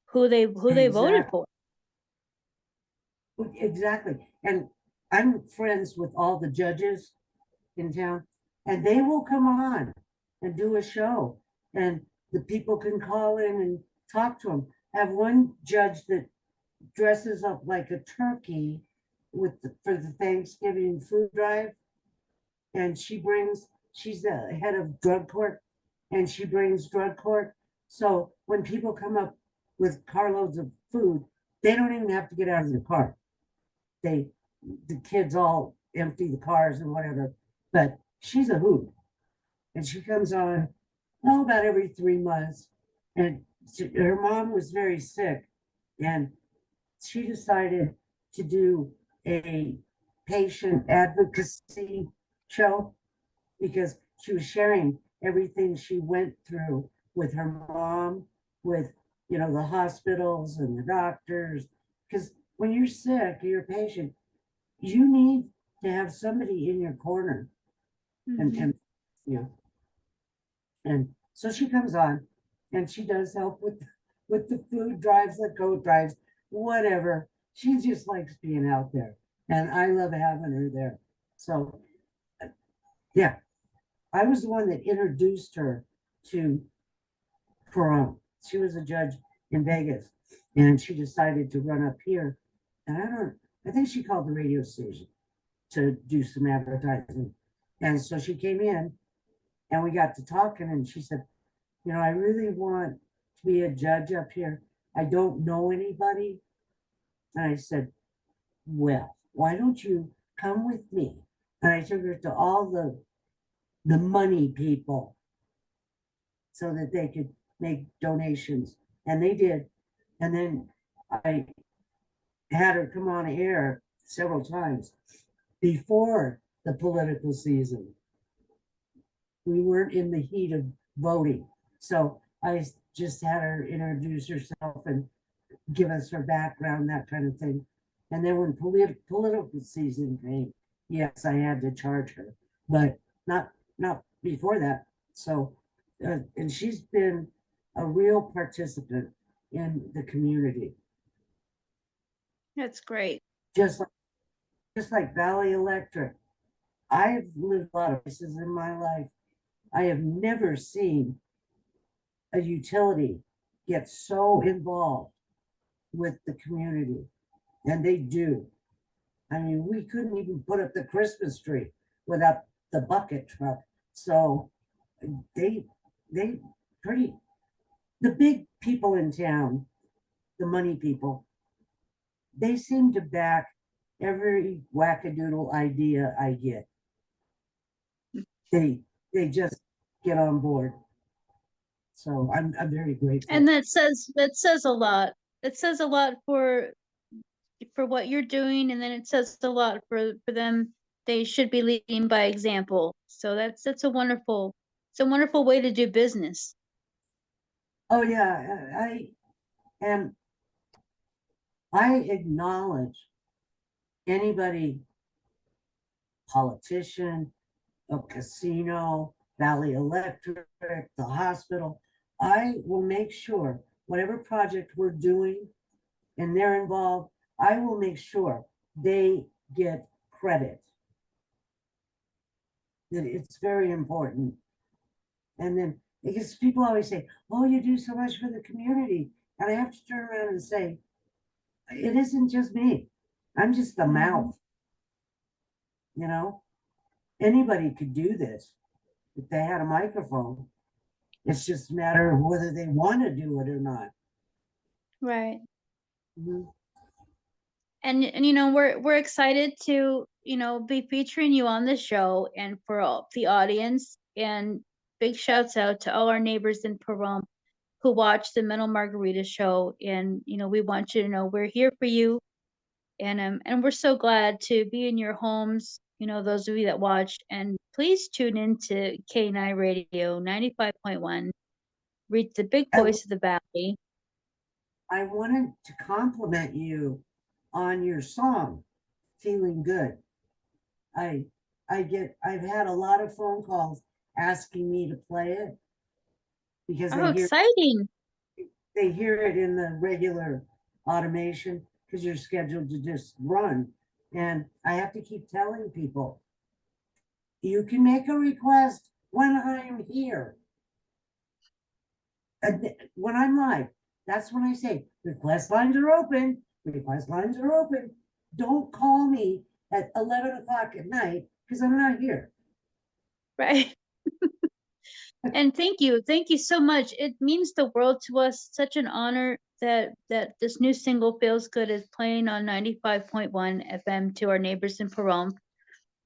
who they voted Exactly. for. Exactly. And I'm friends with all the judges in town, and they will come on and do a show, and the people can call in and talk to them. I have one judge that dresses up like a turkey for the Thanksgiving food drive, and she's the head of drug court, and she brings drug court. So when people come up with carloads of food, they don't even have to get out of their car. They the kids all empty the cars and whatever. But she's a hoot, and she comes on about every 3 months. And her mom was very sick, and she decided to do a patient advocacy show because she was sharing everything she went through with her mom, with the hospitals and the doctors. Because when you're sick, you're a patient, you need to have somebody in your corner, and Mhm. and you know, and so she comes on, and she does help with the food drives, the coat drives, whatever. She just likes being out there, and I love having her there. So yeah, I was the one that introduced her to Pahrump. She was a judge in Vegas, and she decided to run up here. And I think she called the radio station to do some advertising. And so she came in, and we got to talking, and she said, I really want to be a judge up here. I don't know anybody. And I said, well, why don't you come with me? And I took her to all the money people so that they could make donations. And they did. And then I had her come on air several times before the political season. We weren't in the heat of voting. So I just had her introduce herself and give us her background, that kind of thing. And then when political season came, yes, I had to charge her, but not before that. So, and she's been a real participant in the community, That's great. just like Valley Electric. I've lived a lot of places in my life. I have never seen a utility get so involved with the community, and they do. I mean, we couldn't even put up the Christmas tree without the bucket truck. So they they pretty the big people in town, the money people, they seem to back every wackadoodle idea I get. They they just get on board. So I'm very And grateful. that says a lot. It says a lot for what you're doing, and then it says a lot for them. They should be leading by example. So that's a wonderful it's a wonderful way to do business. Oh yeah, am I acknowledge anybody, politician, a casino, Valley Electric, the hospital. I will make sure whatever project we're doing and they're involved, I will make sure they get credit. That it's very important. And then because people always say, oh, you do so much for the community. And I have to turn around and say, it isn't just me. I'm just the mouth, you know? Anybody could do this if they had a microphone. It's just a matter of whether they want to do it or not. Right. Mhm. And we're excited to be featuring you on the show, and for all the audience, and big shouts out to all our neighbors in Pahrump who watch the Mental Margarita show. And we want you to know we're here for you, and we're so glad to be in your homes, those of you that watch. And please tune in to K9 Radio 95.1, reach the big And voice of the valley. I wanted to compliment you on your song, Feeling Good. I I've had a lot of phone calls asking me to play it because Oh, exciting. they hear it in the regular automation because you're scheduled to just run. And I have to keep telling people, you can make a request when I'm here. When I'm live, that's when I say request lines are open. Request lines are open. Don't call me at 11 o'clock at night because I'm not here. Right. And thank you so much. It means the world to us. Such an honor that this new single "Feels Good" is playing on 95.1 FM to our neighbors in Pahrump.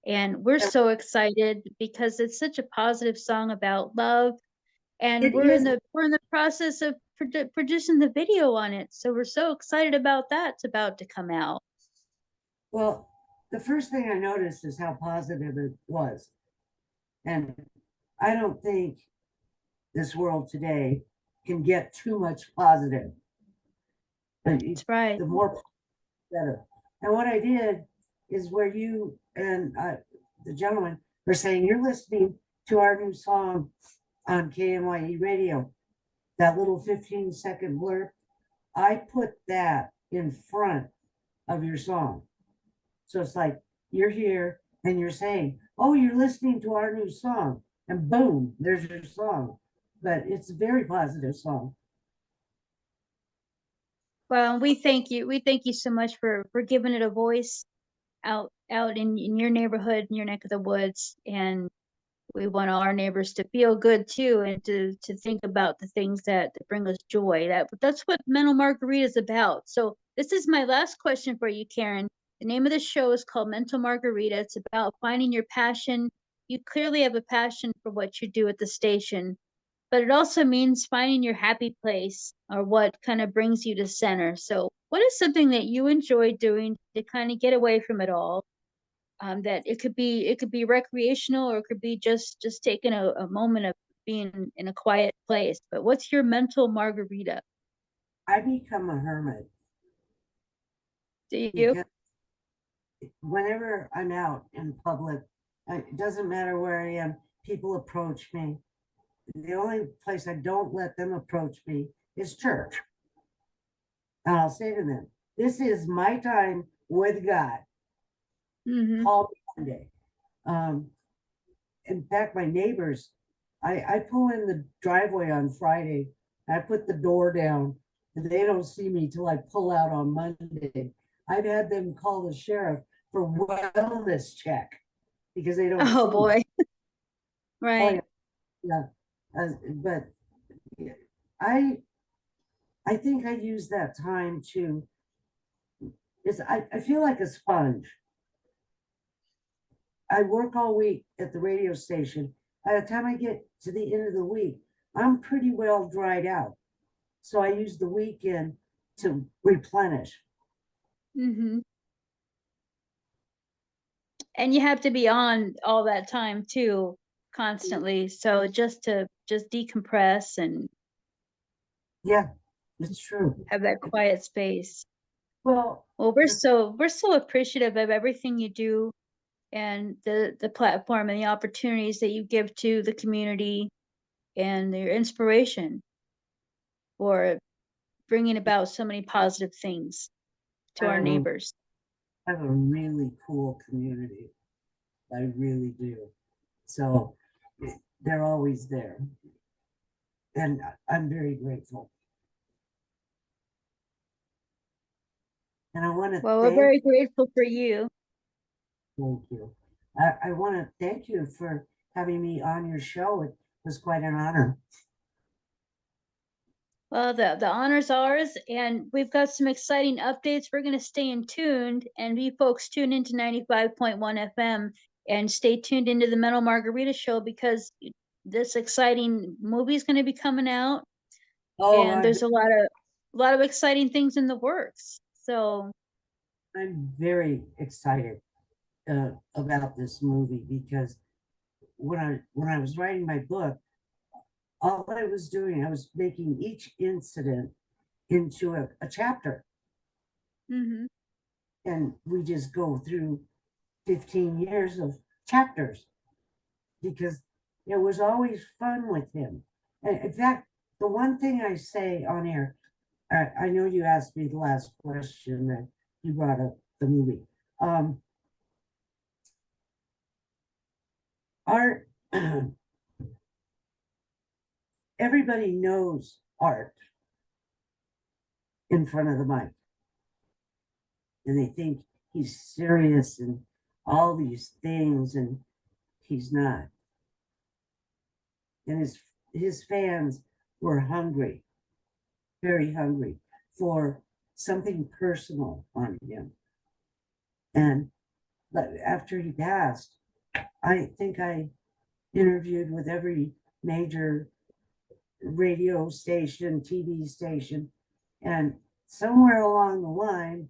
And we're And so excited because it's such a positive song about love. And it is, we're in the process of producing the video on it. So we're so excited about that. It's about to come out. well, the first thing I noticed is how positive it was. And I don't think this world today can get too much positive. That's right. The more better. And what I did is where you and the gentleman were saying you're listening to our new song on KMYE radio, that little 15-second blurb, I put that in front of your song. So it's like you're here and you're saying, oh, you're listening to our new song. And boom, there's your song. But it's a very positive song. Well, we thank you. We thank you so much for giving it a voice out in your neighborhood, in your neck of the woods. And we want all our neighbors to feel good too, and to think about the things that bring us joy. That's what Mental Margarita is about. So this is my last question for you, Karen. The name of the show is called Mental Margarita. It's about finding your passion. You clearly have a passion for what you do at the station, but it also means finding your happy place or what kind of brings you to center. So what is something that you enjoy doing to kind of get away from it all? That it could be recreational, or it could be just taking a moment of being in a quiet place. But what's your mental margarita? I become a hermit Do you? because whenever I'm out in public, it doesn't matter where I am, people approach me. The only place I don't let them approach me is church. And I'll say to them, this is my time with God. Mm-hmm. Call me one day. Um, in fact, my neighbors, I pull in the driveway on Friday. I put the door down and they don't see me till I pull out on Monday. I've had them call the sheriff for wellness check because they don't Oh see me. boy. Oh Right. yeah, yeah. But yeah, I I think I use that time to I feel like a sponge. I work all week at the radio station. By the time I get to the end of the week, I'm pretty well dried out. So I use the weekend to replenish. Mm-hmm. And you have to be on all that time too, constantly. So just decompress and Yeah, it's true. have that quiet space. Well, Well, the, we're so appreciative of everything you do, and the platform and the opportunities that you give to the community, and your inspiration for bringing about so many positive things I to our have neighbors. a really cool community. I really do. So they're always there. And I'm very grateful. And I want to Well, we're very grateful for you. thank you. I want to thank you for having me on your show. It was quite an honor. Well, the honor's ours, and we've got some exciting updates. We're going to stay in tuned, and you folks tune into 95.1 FM and stay tuned into the Mental Margarita show, because this exciting movie is going to be coming out, Oh, and there's a lot of exciting things in the works. So I'm very excited about this movie because when I was writing my book, all I was doing, I was making each incident into a chapter. Mm-hmm. And we just go through 15 years of chapters because it was always fun with him. And in fact, the one thing I say on air, I know you asked me the last question that you brought up the movie. Art, everybody knows Art in front of the mic. And they think he's serious and all these things, and he's not. And his fans were hungry, very hungry for something personal on him. And after he passed, I think I interviewed with every major radio station, TV station, and somewhere along the line,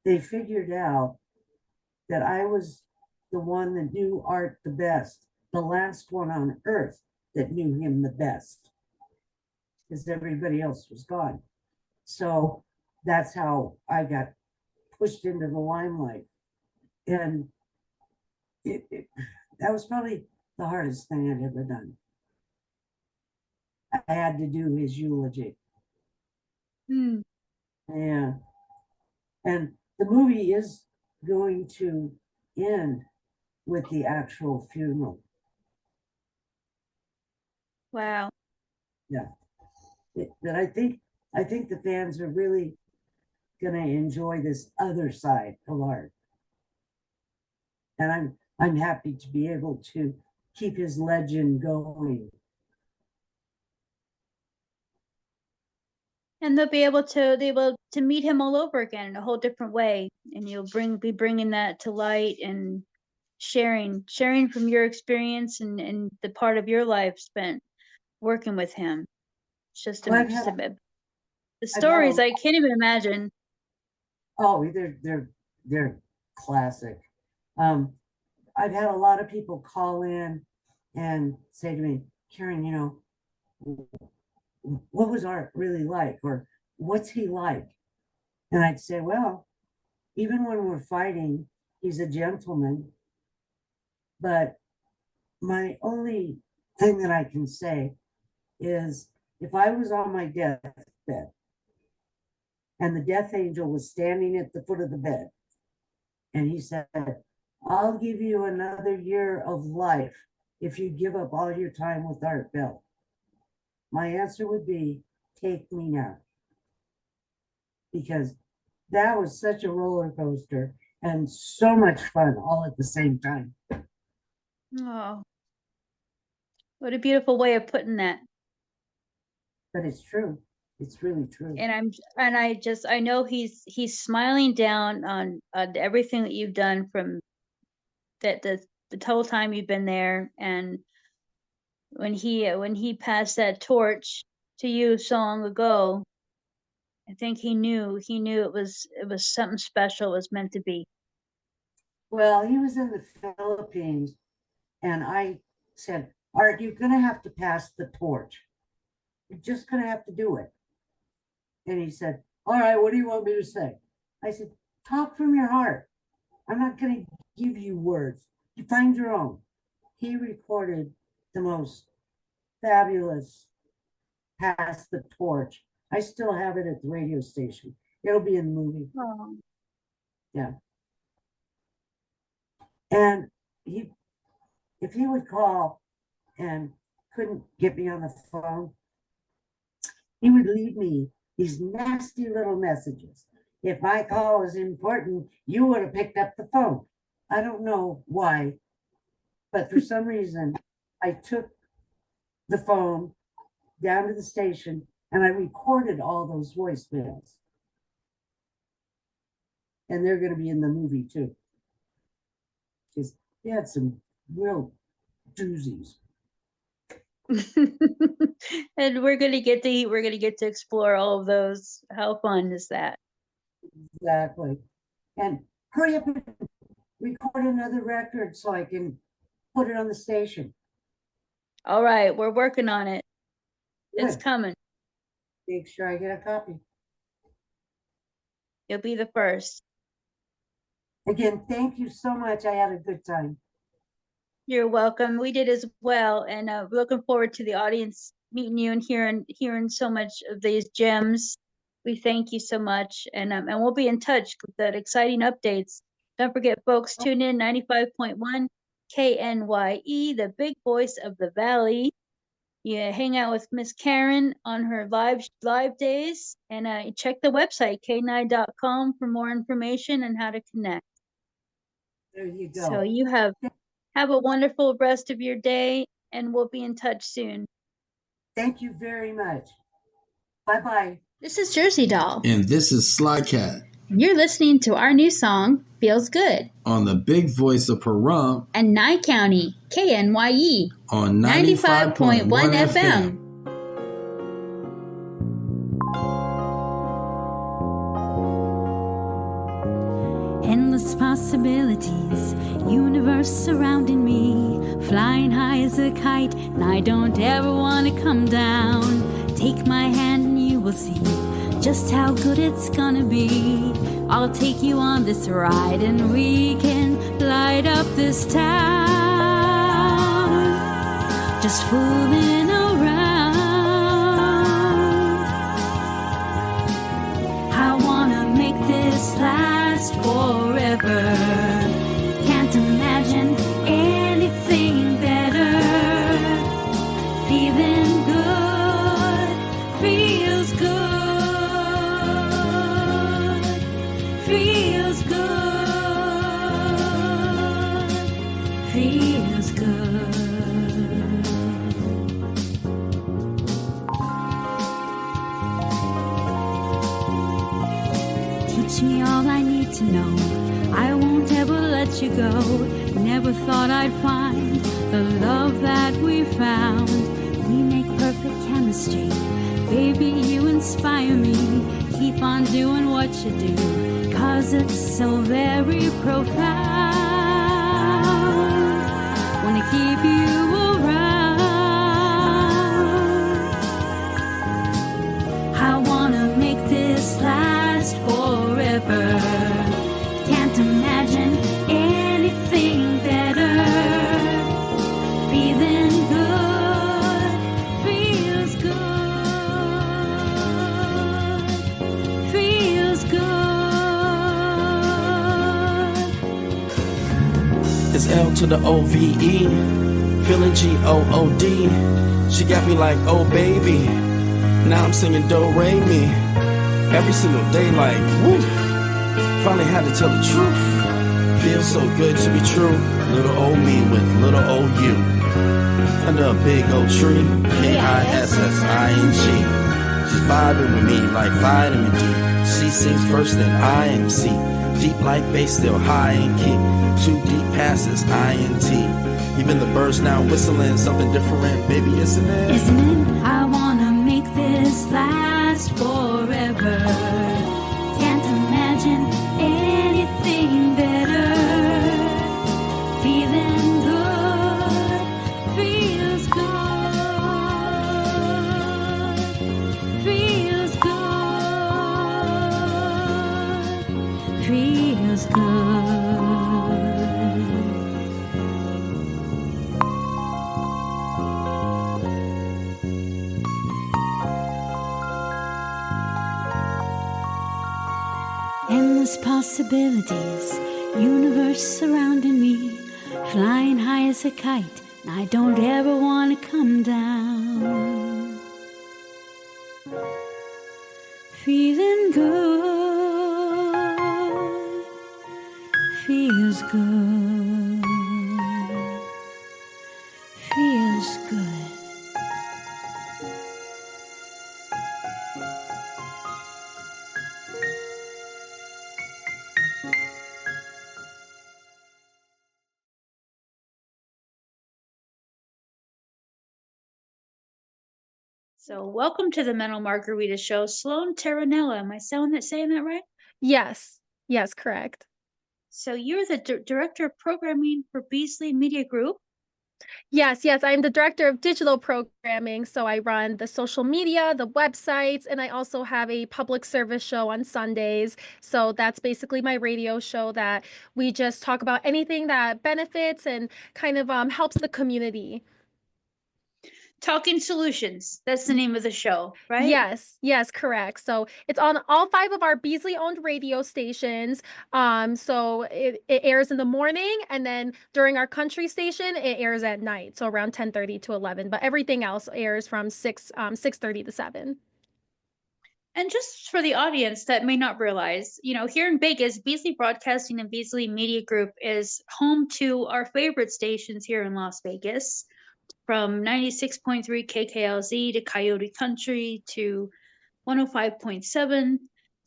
they figured out that I was the one that knew Art the best, the last one on earth that knew him the best, because everybody else was gone. So that's how I got pushed into the limelight. And that was probably the hardest thing I'd ever done. I had to do his eulogy. Mm. Yeah. And the movie is going to end with the actual funeral. Wow. Yeah. But I think the fans are really gonna enjoy this other side of Art. And I'm happy to be able to keep his legend going. And they'll be able to meet him all over again in a whole different way, and you'll be bringing that to light and sharing from your experience and the part of your life spent working with him. It's just Well, just a bit. The I've had stories I can't even imagine. oh, they're classic. I've had a lot of people call in and say to me, Karen, what was Art really like? Or what's he like? And I'd say, well, even when we're fighting, he's a gentleman. But my only thing that I can say is if I was on my deathbed and the death angel was standing at the foot of the bed and he said, I'll give you another year of life if you give up all your time with Art Bell, my answer would be, take me now. Because that was such a roller coaster and so much fun all at the same time. Oh, what a beautiful way of putting that. But it's true. It's really true. And I know he's smiling down on everything that you've done from the total time you've been there, and when he passed that torch to you so long ago, I think he knew it was something special. It was meant to be. Well, he was in the Philippines, and I said, Art, you're going to have to pass the torch. You're just going to have to do it. And he said, all right, what do you want me to say? I said, talk from your heart. I'm not going to give you words. You find your own. He recorded the most fabulous pass the torch. I still have it at the radio station. It'll be in the movie. Oh. Yeah. And if he would call and couldn't get me on the phone, he would leave me these nasty little messages. If my call was important, you would have picked up the phone. I don't know why, but for some reason, I took the phone down to the station and I recorded all those voicemails. And they're going to be in the movie too. Because they had some real doozies. And we're gonna get to explore all of those. How fun is that? Exactly. And hurry up and record another record so I can put it on the station. All right, we're working on it. It's Good. coming. Make sure I get a copy. You'll be the first. Again, thank you so much. I had a good time. You're welcome. We did as well, and we're looking forward to the audience meeting you and hearing so much of these gems. We thank you so much, and we'll be in touch with that exciting updates. Don't forget, folks, tune in 95.1 KNYE, the big voice of the Valley. You hang out with Miss Karen on her live days, and check the website k9.com for more information and how to connect. There you go. So you have a wonderful rest of your day, and we'll be in touch soon. Thank you very much. Bye-bye. This is Jersey Doll. And this is Slykat. And you're listening to our new song, Feels Good, on the big voice of Pahrump and Nye County, KNYE, on 95.1 FM. Endless possibilities, universe surrounding me, flying high as a kite, and I don't ever want to come down. Take my hand and you will see just how good it's gonna be. I'll take you on this ride and we can light up this town. Just fooling around. I wanna make this last forever. Can't imagine anything better. Feeling good, feels good. Feels good, feels good. Teach me all I need to know. I won't ever let you go. Never thought I'd find the love that we found. We make perfect chemistry. Baby, you inspire me. Keep on doing what you do, 'cause it's so very profound. Wanna keep you around. I wanna make this last forever. Can't imagine anything better. Feeling good, feels good. Feels good. It's L to the OVE, feeling GOOD. She got me like, oh baby. Now I'm singing do re mi every single day, like woo. Finally had to tell the truth. Feels so good to be true. Little old me with little old you under a big old tree. KISSING. She's vibing with me like vitamin D. She sings first, then IMC. Deep like bass, still high in key. Too deep passes INT. Even the birds now whistling something different, baby, isn't it? Isn't it? I wanna make this last forever. Can't imagine anything better. Feeling good, feels good. Feels good. Feels good. Endless possibilities, universe surrounding me, flying high as a kite, and I don't ever want to come down. Feeling good, feels good, feels good. So welcome to the Mental Margarita Show, Slone Terranella. Am I saying that right? Yes. Yes, correct. So you're the director of programming for Beasley Media Group. Yes, yes, I'm the director of digital programming. So I run the social media, the websites, and I also have a public service show on Sundays. So that's basically my radio show that we just talk about anything that benefits and kind of helps the community. Talking Solutions. That's the name of the show, right? Yes, yes, correct. So it's on all five of our Beasley owned radio stations. So it airs in the morning, and then during our country station, it airs at night. So around 10:30 to 11. But everything else airs from 6:30 to 7. And just for the audience that may not realize, here in Vegas, Beasley Broadcasting and Beasley Media Group is home to our favorite stations here in Las Vegas, from 96.3 KKLZ to Coyote Country to 105.7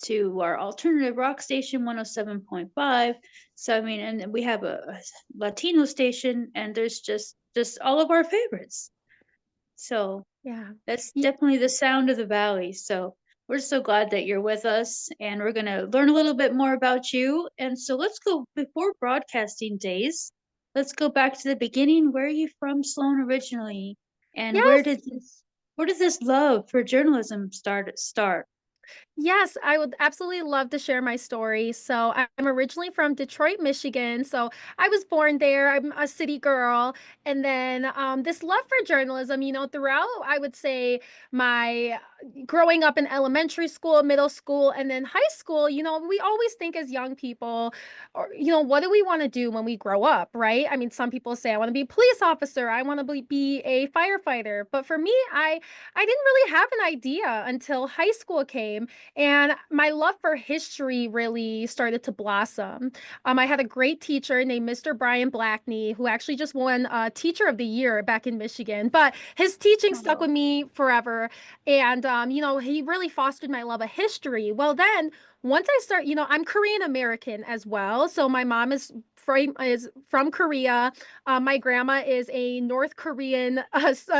to our alternative rock station 107.5. So I mean, and we have a Latino station, and there's just all of our favorites. So Yeah. that's Ye- definitely the sound of the valley. So we're so glad that you're with us, and we're going to learn a little bit more about you. And so let's go before broadcasting days. Let's go back to the beginning. Where are you from, Sloan, originally? And where Yes. did this love for journalism start? Yes, I would absolutely love to share my story. So, I'm originally from Detroit, Michigan. So, I was born there. I'm a city girl. And then this love for journalism, throughout, I would say, my growing up in elementary school, middle school, and then high school, we always think as young people, or, what do we want to do when we grow up, right? I mean, some people say, I want to be a police officer, I want to be a firefighter. But for me, I didn't really have an idea until high school came, and my love for history really started to blossom. I had a great teacher named Mr. Brian Blackney, who actually just won Teacher of the Year back in Michigan. But his teaching stuck with me forever. And, he really fostered my love of history. Well, then once I start, I'm Korean American as well. So my mom is from Korea. My grandma is a North Korean.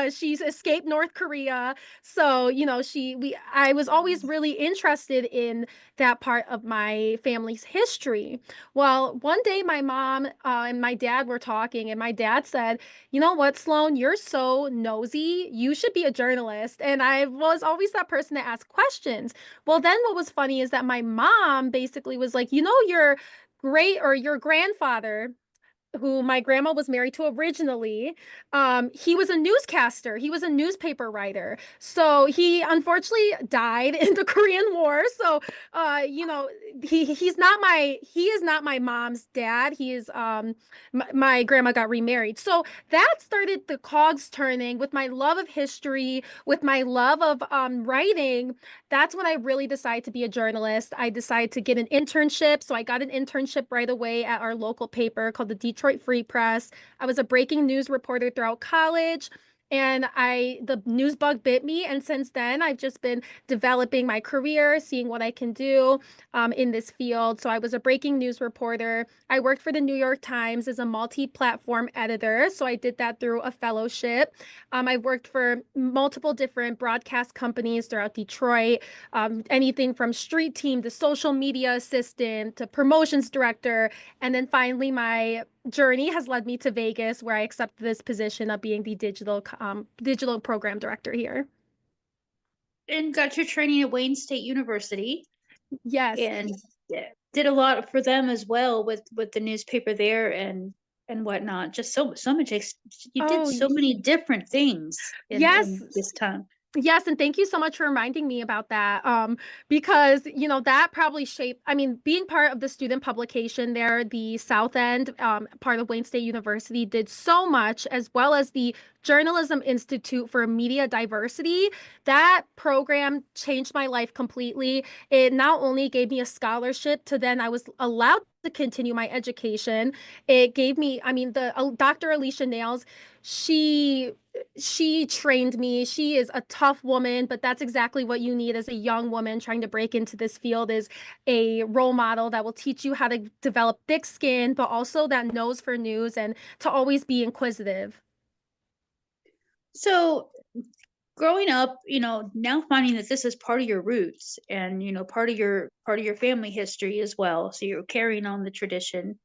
She's escaped North Korea. So, I was always really interested in that part of my family's history. Well, one day my mom and my dad were talking, and my dad said, "You know what, Sloan, you're so nosy. You should be a journalist." And I was always that person to ask questions. Well, then what was funny is that my mom basically was like, your great or your grandfather, who my grandma was married to originally, he was a newscaster. He was a newspaper writer. So he unfortunately died in the Korean War. So, he is not my mom's dad. He is my grandma got remarried. So that started the cogs turning with my love of history, with my love of writing. That's when I really decided to be a journalist. I decided to get an internship. So I got an internship right away at our local paper called the Detroit Free Press. I was a breaking news reporter throughout college. And the news bug bit me. And since then, I've just been developing my career, seeing what I can do in this field. So I was a breaking news reporter. I worked for the New York Times as a multi-platform editor. So I did that through a fellowship. I've worked for multiple different broadcast companies throughout Detroit, anything from street team to social media assistant to promotions director. And then finally, my journey has led me to Vegas, where I accepted this position of being the digital program director here. And got your training at Wayne State University, Yes. and did a lot for them as well with the newspaper there and whatnot. Just so much. You did Oh, so many different things yes. in this time. Yes, and thank you so much for reminding me about that. Because that probably shaped. I mean, being part of the student publication there, the South End, part of Wayne State University, did so much, as well as the Journalism Institute for Media Diversity. That program changed my life completely. It not only gave me a scholarship to then I was allowed to continue my education. It gave me, I mean, the Dr. Alicia Nails, she trained me. She is a tough woman, but that's exactly what you need as a young woman trying to break into this field, is a role model that will teach you how to develop thick skin, but also that nose for news and to always be inquisitive. So growing up, now finding that this is part of your roots and part of your family history as well. So you're carrying on the tradition.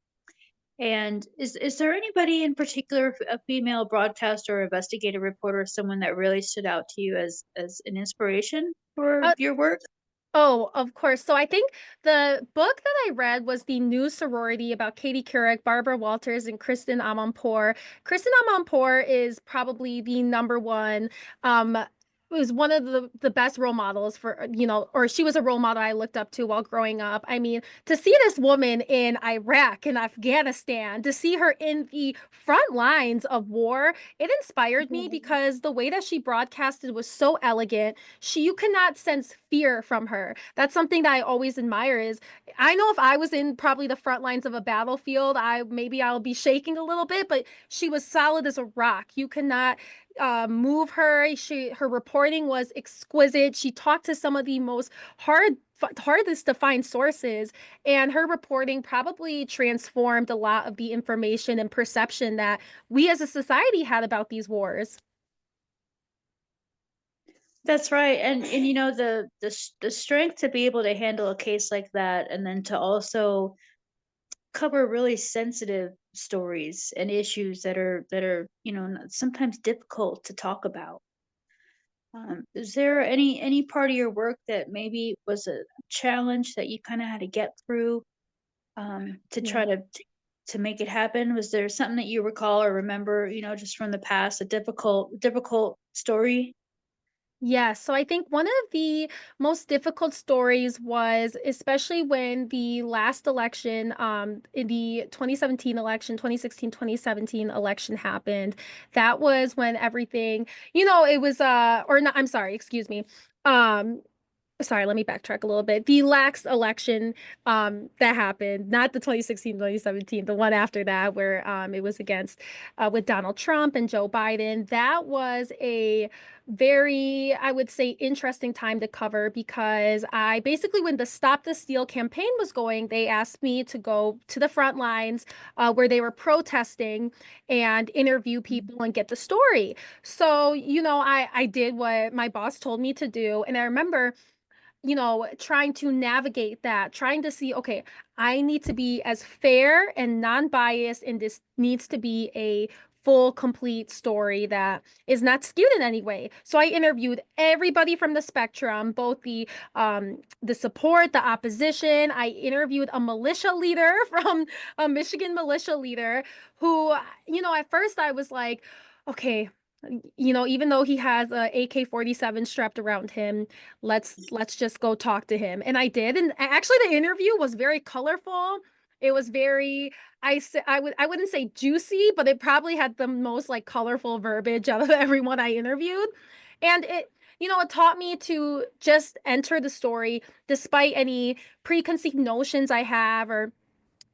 And is there anybody in particular, a female broadcaster or investigative reporter, someone that really stood out to you as an inspiration for Uh, your work? Oh, of course. So I think the book that I read was the New Sorority about Katie Couric, Barbara Walters, and Kristen Amanpour. Kristen Amanpour is probably the number one, was one of the best role models for, or she was a role model I looked up to while growing up. I mean, to see this woman in Iraq and Afghanistan, to see her in the front lines of war, it inspired me because the way that she broadcasted was so elegant. You cannot sense fear from her. That's something that I always admire. Is I know if I was in probably the front lines of a battlefield, I'll be shaking a little bit, but she was solid as a rock. You cannot move her. Her reporting was exquisite. She talked to some of the most hardest to find sources, and her reporting probably transformed a lot of the information and perception that we as a society had about these wars. That's right, and the strength to be able to handle a case like that, and then to also cover really sensitive stories and issues that are sometimes difficult to talk about. Is there any part of your work that maybe was a challenge that you kind of had to get through to try Yeah. to make it happen? Was there something that you recall or remember, just from the past, a difficult story? Yeah, so I think one of the most difficult stories was especially when the last election, in the 2017 election, 2016, 2017 election happened. That was when everything, it was, or not, I'm sorry, excuse me. Um, Sorry, let me backtrack a little bit. The last election that happened, not the 2016, 2017, the one after that, where it was against with Donald Trump and Joe Biden. That was a very, I would say, interesting time to cover because I basically, when the Stop the Steal campaign was going, they asked me to go to the front lines where they were protesting and interview people and get the story. So, I did what my boss told me to do. And I remember trying to navigate that, trying to see, okay, I need to be as fair and non-biased, and this needs to be a full, complete story that is not skewed in any way. So I interviewed everybody from the spectrum, both the support, the opposition. I interviewed a militia leader from a Michigan militia leader who, at first I was like, okay, even though he has a AK-47 strapped around him, let's just go talk to him. And I did. And actually the interview was very colorful. It was very, I wouldn't say juicy, but it probably had the most like colorful verbiage out of everyone I interviewed. And it taught me to just enter the story despite any preconceived notions I have, or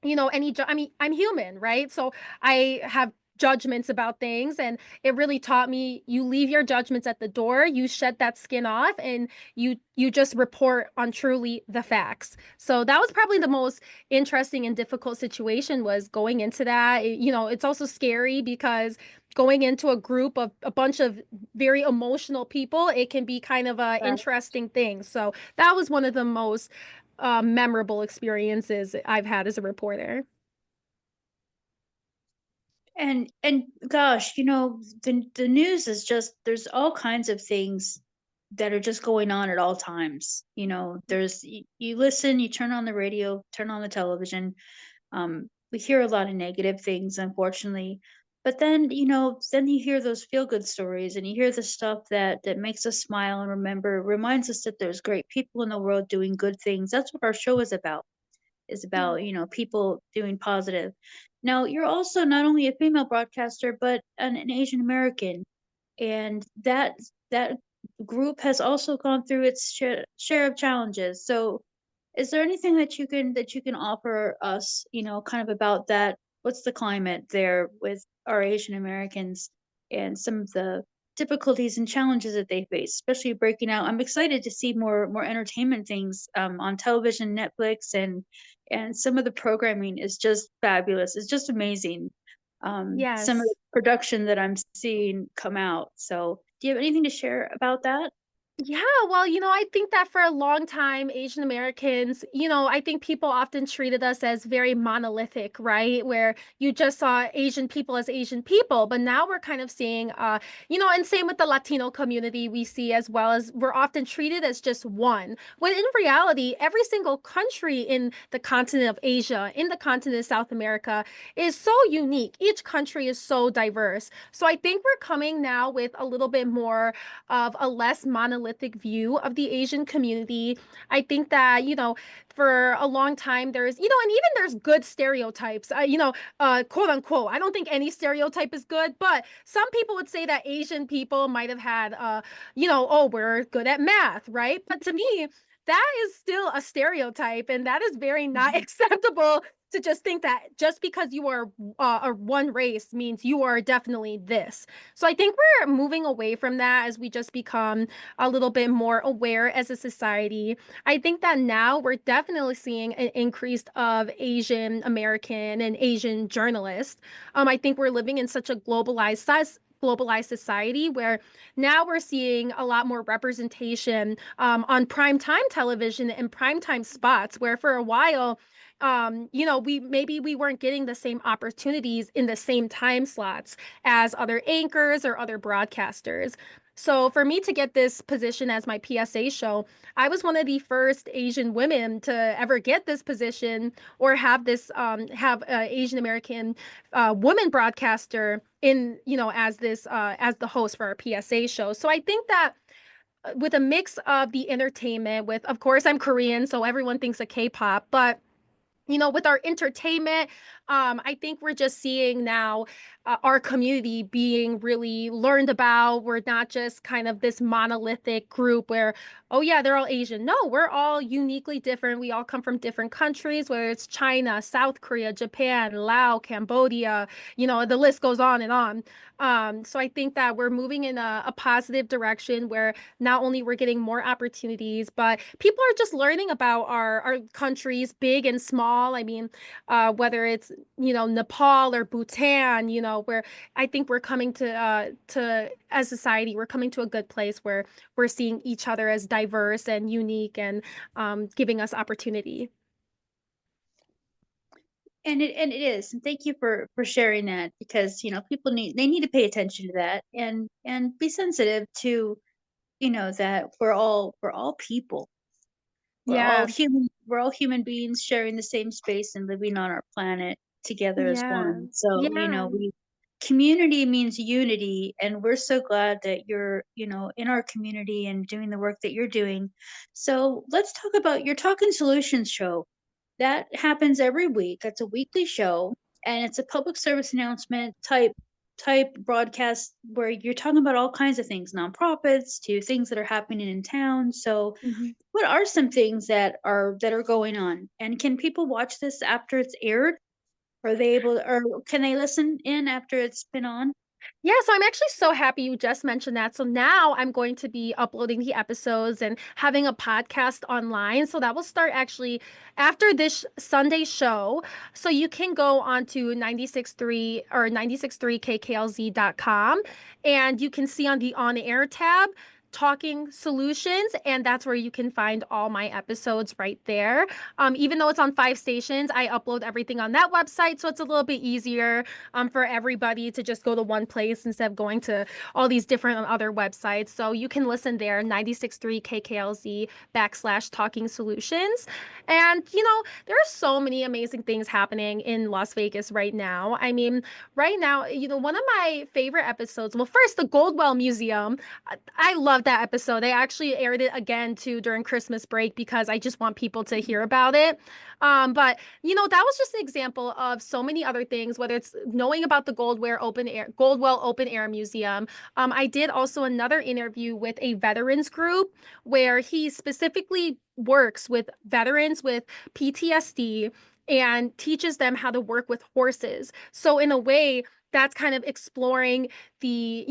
I mean, I'm human, right? So I have judgments about things, and it really taught me, you leave your judgments at the door, you shed that skin off, and you just report on truly the facts. So that was probably the most interesting and difficult situation, was going into that. It's also scary because going into a group of a bunch of very emotional people, it can be kind of a interesting thing. So that was one of the most memorable experiences I've had as a reporter. And gosh, the news is just, there's all kinds of things that are just going on at all times. There's you listen, you turn on the radio, turn on the television. We hear a lot of negative things, unfortunately. But then you hear those feel good stories, and you hear the stuff that makes us smile and reminds us that there's great people in the world doing good things. That's what our show is Yeah. about, people doing positive. Now, you're also not only a female broadcaster, but an Asian American, and that group has also gone through its share of challenges. So, is there anything that you can offer us, kind of about that? What's the climate there with our Asian Americans and some of the difficulties and challenges that they face, especially breaking out? I'm excited to see more entertainment things on television, Netflix, and some of the programming is just fabulous. It's just amazing. Some of the Yes. production that I'm seeing come out. So, do you have anything to share about that? Yeah, well, I think that for a long time, Asian Americans, I think people often treated us as very monolithic, right? Where you just saw Asian people as Asian people. But now we're kind of seeing, and same with the Latino community, we see as well as we're often treated as just one. When in reality, every single country in the continent of Asia, in the continent of South America, is so unique. Each country is so diverse. So I think we're coming now with a little bit more of a less monolithic view of the Asian community. I think that, for a long time, and even there's good stereotypes, quote unquote. I don't think any stereotype is good, but some people would say that Asian people might have had, oh, we're good at math, right? But to me, that is still a stereotype, and that is very not acceptable to just think that just because you are a one race means you are definitely this. So I think we're moving away from that as we just become a little bit more aware as a society. I think that now we're definitely seeing an increase of Asian American and Asian journalists. I think we're living in such a globalized society where now we're seeing a lot more representation on primetime television and primetime spots where for a while we weren't getting the same opportunities in the same time slots as other anchors or other broadcasters. So for me to get this position as my PSA show, I was one of the first Asian women to ever get this position or have an Asian American woman broadcaster in as the host for our PSA show. So I think that with a mix of the entertainment, with of course I'm Korean, so everyone thinks of K-pop, but with our entertainment, I think we're just seeing now our community being really learned about. We're not just kind of this monolithic group where, oh, yeah, they're all Asian. No, we're all uniquely different. We all come from different countries, whether it's China, South Korea, Japan, Laos, Cambodia, the list goes on and on. So I think that we're moving in a positive direction where not only we're getting more opportunities, but people are just learning about our countries, big and small. I mean, whether it's, Nepal or Bhutan, where I think we're coming to as society, we're coming to a good place where we're seeing each other as diverse and unique and giving us opportunity. And it is. And thank you for sharing that, because people need to pay attention to that and be sensitive to that we're all people. Yeah, We're all human beings sharing the same space and living on our planet together as yeah, one. So, yeah. we community means unity, and we're so glad that you're, in our community and doing the work that you're doing. So, let's talk about your Talking Solutions show. That happens every week. It's a weekly show, and it's a public service announcement type broadcast where you're talking about all kinds of things, nonprofits to things that are happening in town. So, Mhm. what are some things that are going on? And can people watch this after it's aired? Are they able, or can they listen in after it's been on? Yeah, so I'm actually so happy you just mentioned that. So now I'm going to be uploading the episodes and having a podcast online. So that will start actually after this Sunday show. So you can go on to 96.3 or 963kklz.com and you can see on the on air tab Talking Solutions, and that's where you can find all my episodes right there. Even though it's on 5 stations, I upload everything on that website, so it's a little bit easier for everybody to just go to one place instead of going to all these different other websites. So you can listen there, 96.3 KKLZ /Talking Solutions. And, there are so many amazing things happening in Las Vegas right now. I mean, right now, one of my favorite episodes, well, first, the Goldwell Museum. I love that episode. They actually aired it again too during Christmas break because I just want people to hear about it. But that was just an example of so many other things, whether it's knowing about the Goldwell Open Air Museum. I did also another interview with a veterans group where he specifically works with veterans with PTSD and teaches them how to work with horses. So in a way, that's kind of exploring the,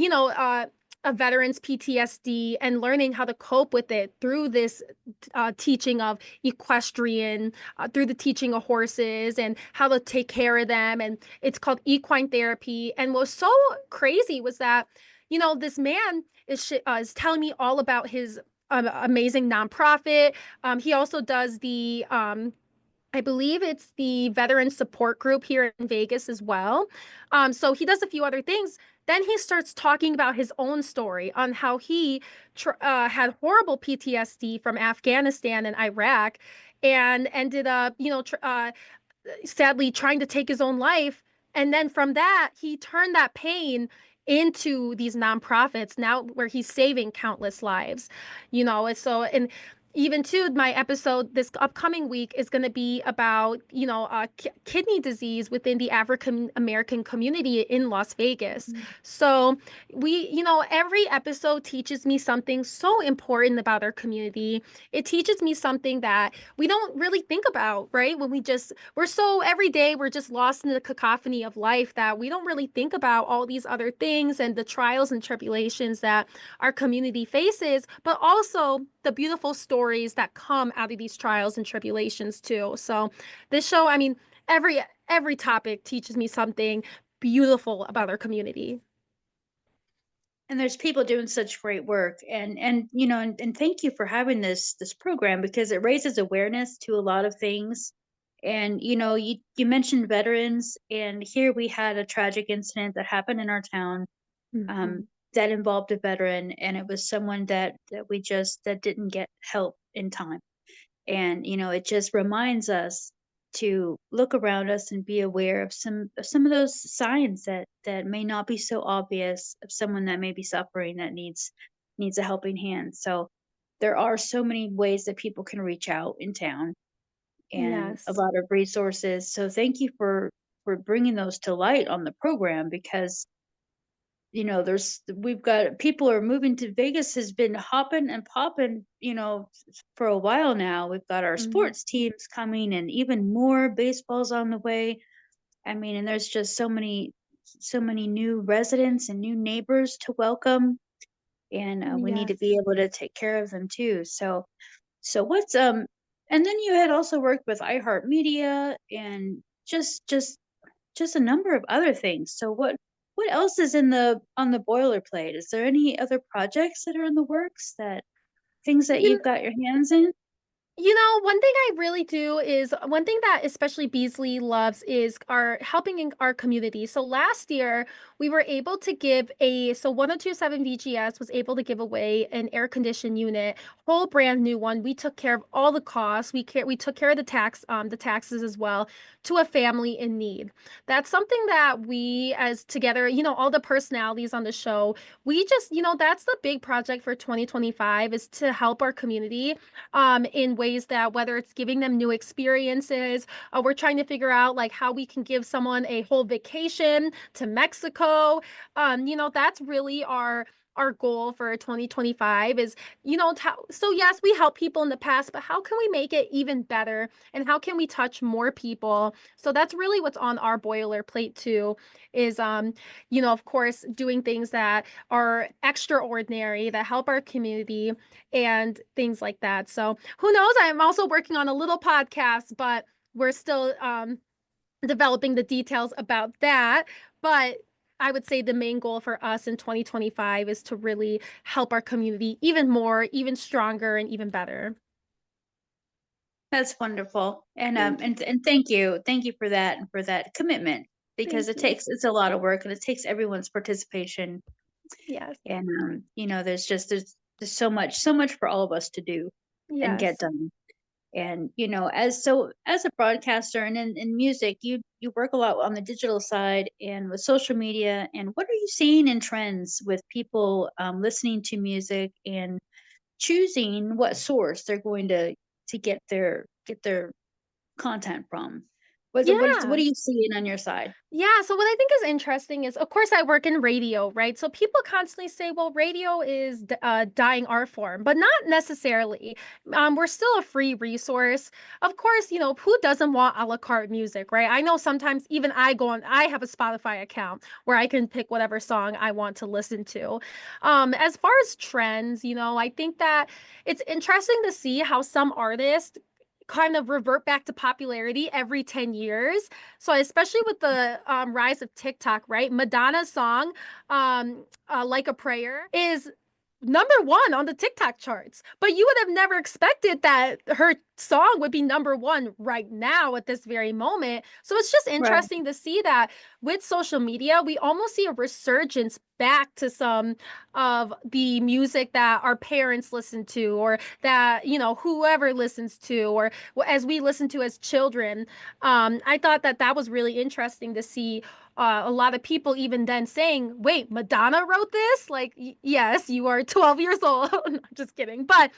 a veteran's PTSD and learning how to cope with it through this teaching of equestrian, through the teaching of horses and how to take care of them. And it's called equine therapy. And what was so crazy was that, this man is telling me all about his amazing nonprofit. He also does the I believe it's the veteran support group here in Vegas as well. So he does a few other things. Then he starts talking about his own story on how he had horrible PTSD from Afghanistan and Iraq and ended up, sadly trying to take his own life. And then from that, he turned that pain into these nonprofits now where he's saving countless lives, and so, and even too, my episode this upcoming week is going to be about, kidney disease within the African American community in Las Vegas. So every episode teaches me something so important about our community. It teaches me something that we don't really think about, right? When we're so every day, we're just lost in the cacophony of life that we don't really think about all these other things and the trials and tribulations that our community faces, but also the beautiful stories that come out of these trials and tribulations too. So this show, I mean, every topic teaches me something beautiful about our community. And there's people doing such great work, and thank you for having this program, because it raises awareness to a lot of things. And you mentioned veterans, and here we had a tragic incident that happened in our town, Mhm. that involved a veteran, and it was someone that didn't get help in time. And it just reminds us to look around us and be aware of some of those signs that may not be so obvious, of someone that may be suffering, that needs a helping hand. So there are so many ways that people can reach out in town, and a Yes. lot of resources. So thank you for bringing those to light on the program, because we've got people are moving to Vegas, has been hopping and popping, for a while now. We've got our Mhm. sports teams coming, and even more baseball's on the way. I mean, and there's just so many new residents and new neighbors to welcome, and we need to be Yes. able to take care of them too. So and then you had also worked with iHeartMedia, and just a number of other things. So what else is on the boilerplate? Is there any other projects that are in the works, that things that You you've got your hands in? One thing I really do is one thing that especially Beasley loves is our helping in our community. So last year we were able to give so 1027 VGS was able to give away an air conditioned unit, whole brand new one. We took care of all the costs. We took care of the taxes as well, to a family in need. That's something that we as together, all the personalities on the show, we just, that's the big project for 2025 is to help our community in ways that whether it's giving them new experiences, we're trying to figure out like how we can give someone a whole vacation to Mexico. That's really our goal for 2025 is, so yes, we help people in the past, but how can we make it even better? And how can we touch more people? So that's really what's on our boilerplate too, is, of course, doing things that are extraordinary, that help our community and things like that. So who knows? I'm also working on a little podcast, but we're still developing the details about that. But I would say the main goal for us in 2025 is to really help our community even more, even stronger, and even better. That's wonderful. And Thank you. thank you for that, and for that commitment, because Thank you. it's a lot of work, and it takes everyone's participation. Yes. And there's so much for all of us to do and get Yes. done. And as a broadcaster, and in music, you work a lot on the digital side and with social media. And what are you seeing in trends with people listening to music and choosing what source they're going to get their content from? What Yeah. are you seeing on your side? Yeah, so what I think is interesting is, of course, I work in radio, right? So people constantly say, well, radio is dying art form, but not necessarily. We're still a free resource. Of course, who doesn't want a la carte music, right? I know sometimes even I have a Spotify account where I can pick whatever song I want to listen to. As far as trends, I think that it's interesting to see how some artists kind of revert back to popularity every 10 years. So especially with the rise of TikTok, right? Madonna's song, Like a Prayer, is #1 on the TikTok charts. But you would have never expected that her song would be #1 right now at this very moment. So it's just Right. interesting to see that with social media, we almost see a resurgence back to some of the music that our parents listened to, or that, whoever listens to, or as we listened to as children. I thought that that was really interesting to see a lot of people even then saying, wait, Madonna wrote this? Like, yes, you are 12 years old. No, just kidding. But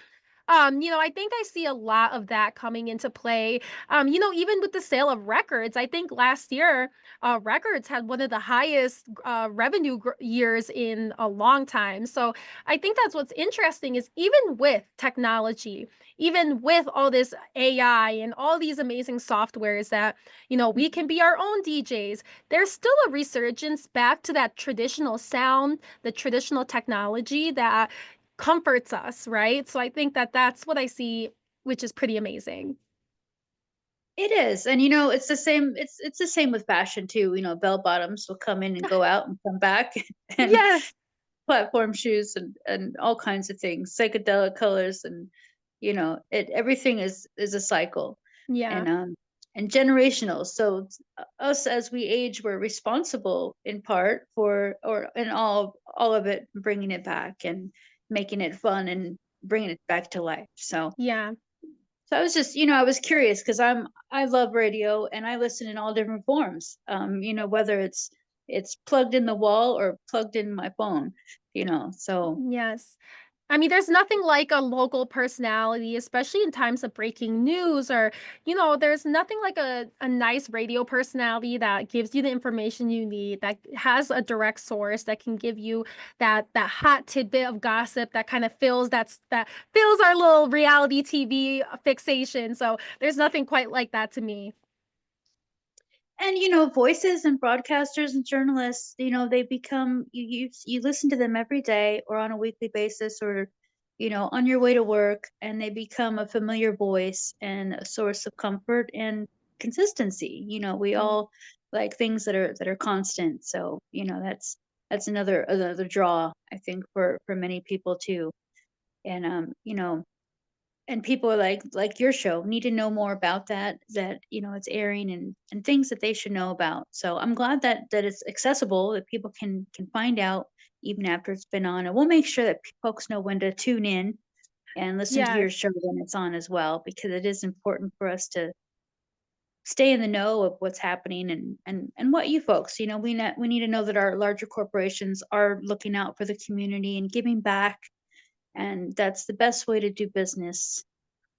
I think I see a lot of that coming into play. Even with the sale of records, I think last year, records had one of the highest revenue years in a long time. So I think that's what's interesting is even with technology, even with all this AI and all these amazing softwares that, we can be our own DJs, there's still a resurgence back to that traditional sound, the traditional technology that comforts us, right? So I think that that's what I see, which is pretty amazing. It is. And it's the same, it's the same with fashion too. Bell bottoms will come in and go out and come back and Yes. platform shoes and all kinds of things, psychedelic colors, and everything is a cycle, Yeah. and generational. So us as we age, we're responsible in part for, or in all of it, bringing it back and making it fun and bringing it back to life. Yeah. So I was just, I was curious because I love radio and I listen in all different forms. Whether it's plugged in the wall or plugged in my phone, so Yes. I mean, there's nothing like a local personality, especially in times of breaking news, or, there's nothing like a nice radio personality that gives you the information you need, that has a direct source, that can give you that hot tidbit of gossip that kind of that fills our little reality TV fixation. So there's nothing quite like that to me. and voices and broadcasters and journalists, they become, you listen to them every day or on a weekly basis, or on your way to work, and they become a familiar voice and a source of comfort and consistency. We Mm. all like things that are constant. So that's another draw, I think, for many people too. And and people are like your show need to know more about that it's airing, and things that they should know about. So I'm glad that it's accessible, that people can find out even after it's been on, and we'll make sure that folks know when to tune in and listen to your Yes. show when it's on as well, because it is important for us to stay in the know of what's happening, and what you folks, we need to know that our larger corporations are looking out for the community and giving back, and that's the best way to do business.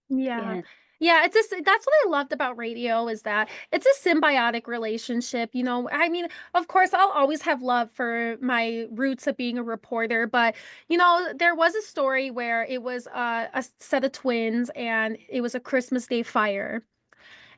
Yeah. Yeah. Yeah, that's what I loved about radio is that it's a symbiotic relationship. I mean, of course, I'll always have love for my roots of being a reporter, but there was a story where it was a set of twins and it was a Christmas Day fire.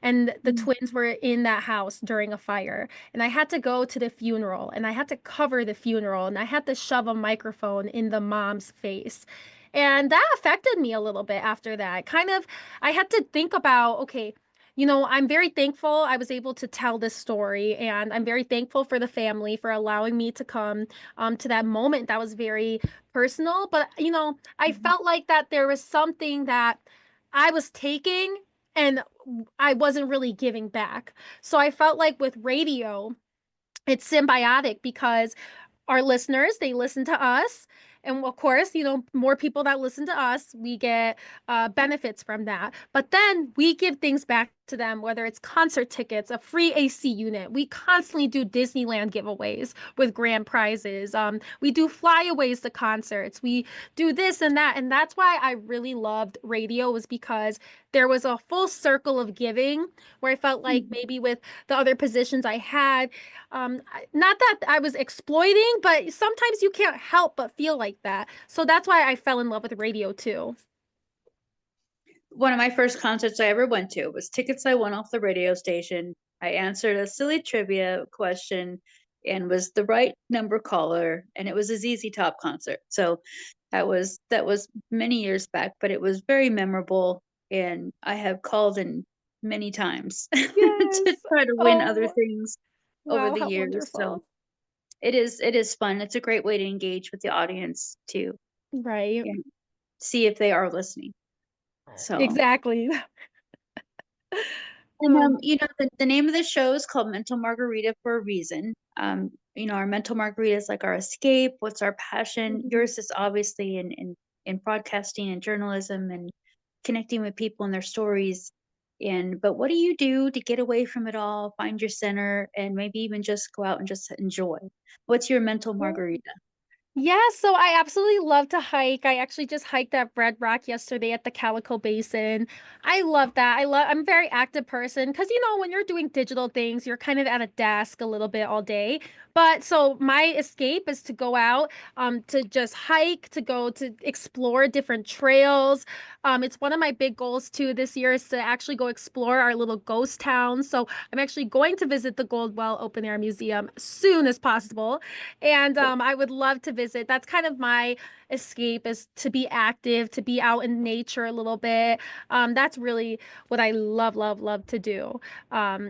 And the twins were in that house during a fire, and I had to go to the funeral, and I had to cover the funeral, and I had to shove a microphone in the mom's face. And that affected me a little bit after that. Kind of, I had to think about, okay, I'm very thankful I was able to tell this story, and I'm very thankful for the family for allowing me to come to that moment that was very personal. But, I felt like that there was something that I was taking, and I wasn't really giving back. So I felt like with radio, it's symbiotic because our listeners, they listen to us. And of course, more people that listen to us, we get benefits from that. But then we give things back to them, whether it's concert tickets, a free AC unit. We constantly do Disneyland giveaways with grand prizes. We do flyaways to concerts. We do this and that. And that's why I really loved radio, was because there was a full circle of giving, where I felt like maybe with the other positions I had, not that I was exploiting, but sometimes you can't help but feel like that. So that's why I fell in love with radio too. One of my first concerts I ever went to was tickets I won off the radio station. I answered a silly trivia question and was the right number caller, and it was a ZZ Top concert. So that was many years back, but it was very memorable, and I have called in many times to Yes. try to win other Oh, things over wow, the how years. So wonderful. it is fun. It's a great way to engage with the audience too. Right. and see if they are listening. So, Exactly. and Um, the name of the show is called Mental Margarita for a reason. Our mental margarita is like our escape. What's our passion? mhm. Yours is obviously in broadcasting and journalism and connecting with people and their stories. But what do you do to get away from it all, find your center, and maybe even just go out and just enjoy? What's your mental margarita? Yeah, so I absolutely love to hike. I actually just hiked at Red Rock yesterday at the Calico Basin. I love that. I'm a very active person because when you're doing digital things, you're kind of at a desk a little bit all day. But so my escape is to go out, to just hike, to go to explore different trails. It's one of my big goals too this year is to actually go explore our little ghost town. So I'm actually going to visit the Goldwell Open Air Museum as soon as possible. And I would love to visit. That's kind of my escape is to be active, to be out in nature a little bit. That's really what I love, love, love to do,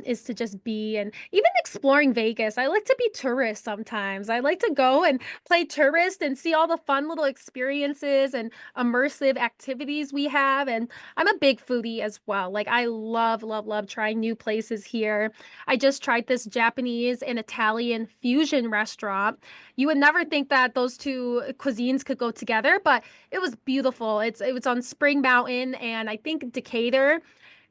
is to just be and even exploring Vegas. I like to be tourist sometimes. I like to go and play tourist and see all the fun little experiences and immersive activities we have. And I'm a big foodie as well. Like I love, love, love trying new places here. I just tried this Japanese and Italian fusion restaurant. You would never think that those two cuisines could go together, but it was beautiful. It was on Spring Mountain and I think Decatur.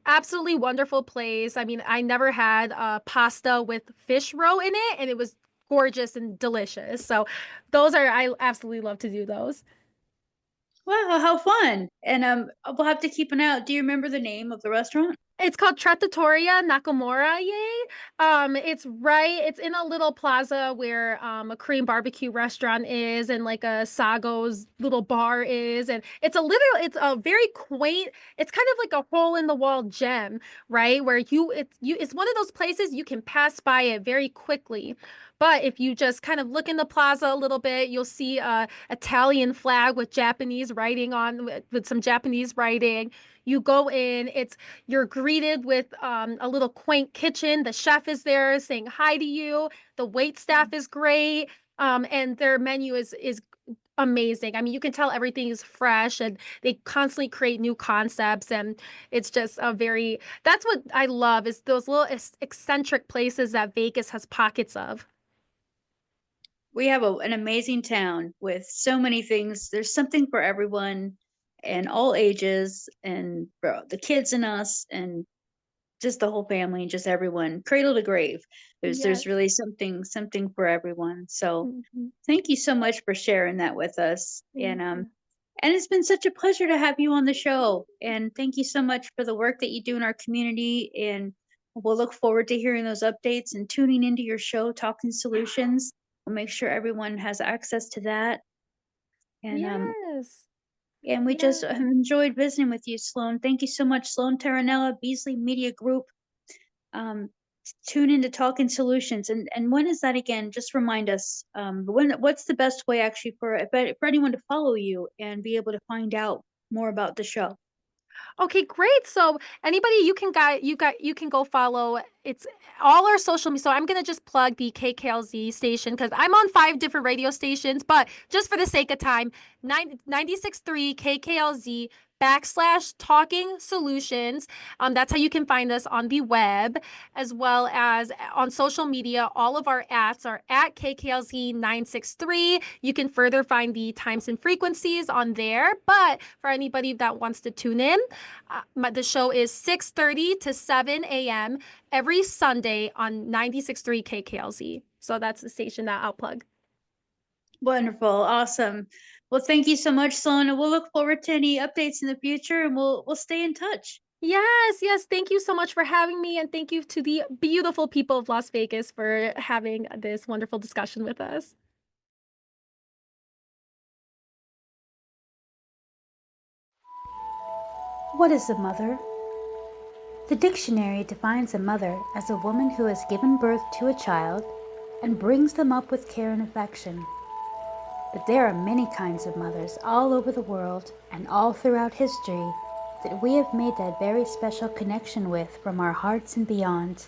Absolutely wonderful place. I mean, I never had pasta with fish roe in it, and it was gorgeous and delicious. So I absolutely love to do those. Wow, how fun! And we'll have to keep an eye out. Do you remember the name of the restaurant? It's called Trattoria Nakamura, yay. It's in a little plaza where a Korean barbecue restaurant is and like a Sago's little bar is. And it's a very quaint, it's kind of like a hole in the wall gem, right? Where it's one of those places you can pass by it very quickly. But if you just kind of look in the plaza a little bit, you'll see a Italian flag with Japanese writing with some Japanese writing. You go in, you're greeted with a little quaint kitchen. The chef is there saying hi to you. The wait staff is great. And their menu is amazing. I mean, you can tell everything is fresh and they constantly create new concepts. And it's just that's what I love is those little eccentric places that Vegas has pockets of. We have an amazing town with so many things. There's something for everyone and all ages, and for the kids and us, and just the whole family, and just everyone, cradle to grave. There's Yes. really something for everyone. So Mhm. thank you so much for sharing that with us. Thank you. And it's been such a pleasure to have you on the show. And thank you so much for the work that you do in our community. And we'll look forward to hearing those updates and tuning into your show, Talking Solutions. We'll make sure everyone has access to that. And Yes. we just Yeah. have enjoyed visiting with you, Sloan. Thank you so much, Slone Terranella, Beasley Media Group. Um, Tune into Talking Solutions. And when is that again? Just remind us. What's the best way actually for anyone to follow you and be able to find out more about the show? Okay, great. So anybody you can go follow. It's all our social media. So I'm gonna just plug the KKLZ station because I'm on 5 different radio stations, but just for the sake of time, 96.3 KKLZ / Talking Solutions. That's how you can find us on the web as well as on social media. All of our ats are at KKLZ 963. You can further find the times and frequencies on there. But for anybody that wants to tune in, the show is 6:30 to 7 a.m. every Sunday on 96.3 KKLZ. So that's the station that I'll plug. Wonderful, awesome. Well, thank you so much, Sloan. And we'll look forward to any updates in the future, and we'll stay in touch. Yes, yes. Thank you so much for having me. And thank you to the beautiful people of Las Vegas for having this wonderful discussion with us. What is a mother? The dictionary defines a mother as a woman who has given birth to a child and brings them up with care and affection. But there are many kinds of mothers all over the world and all throughout history that we have made that very special connection with from our hearts and beyond.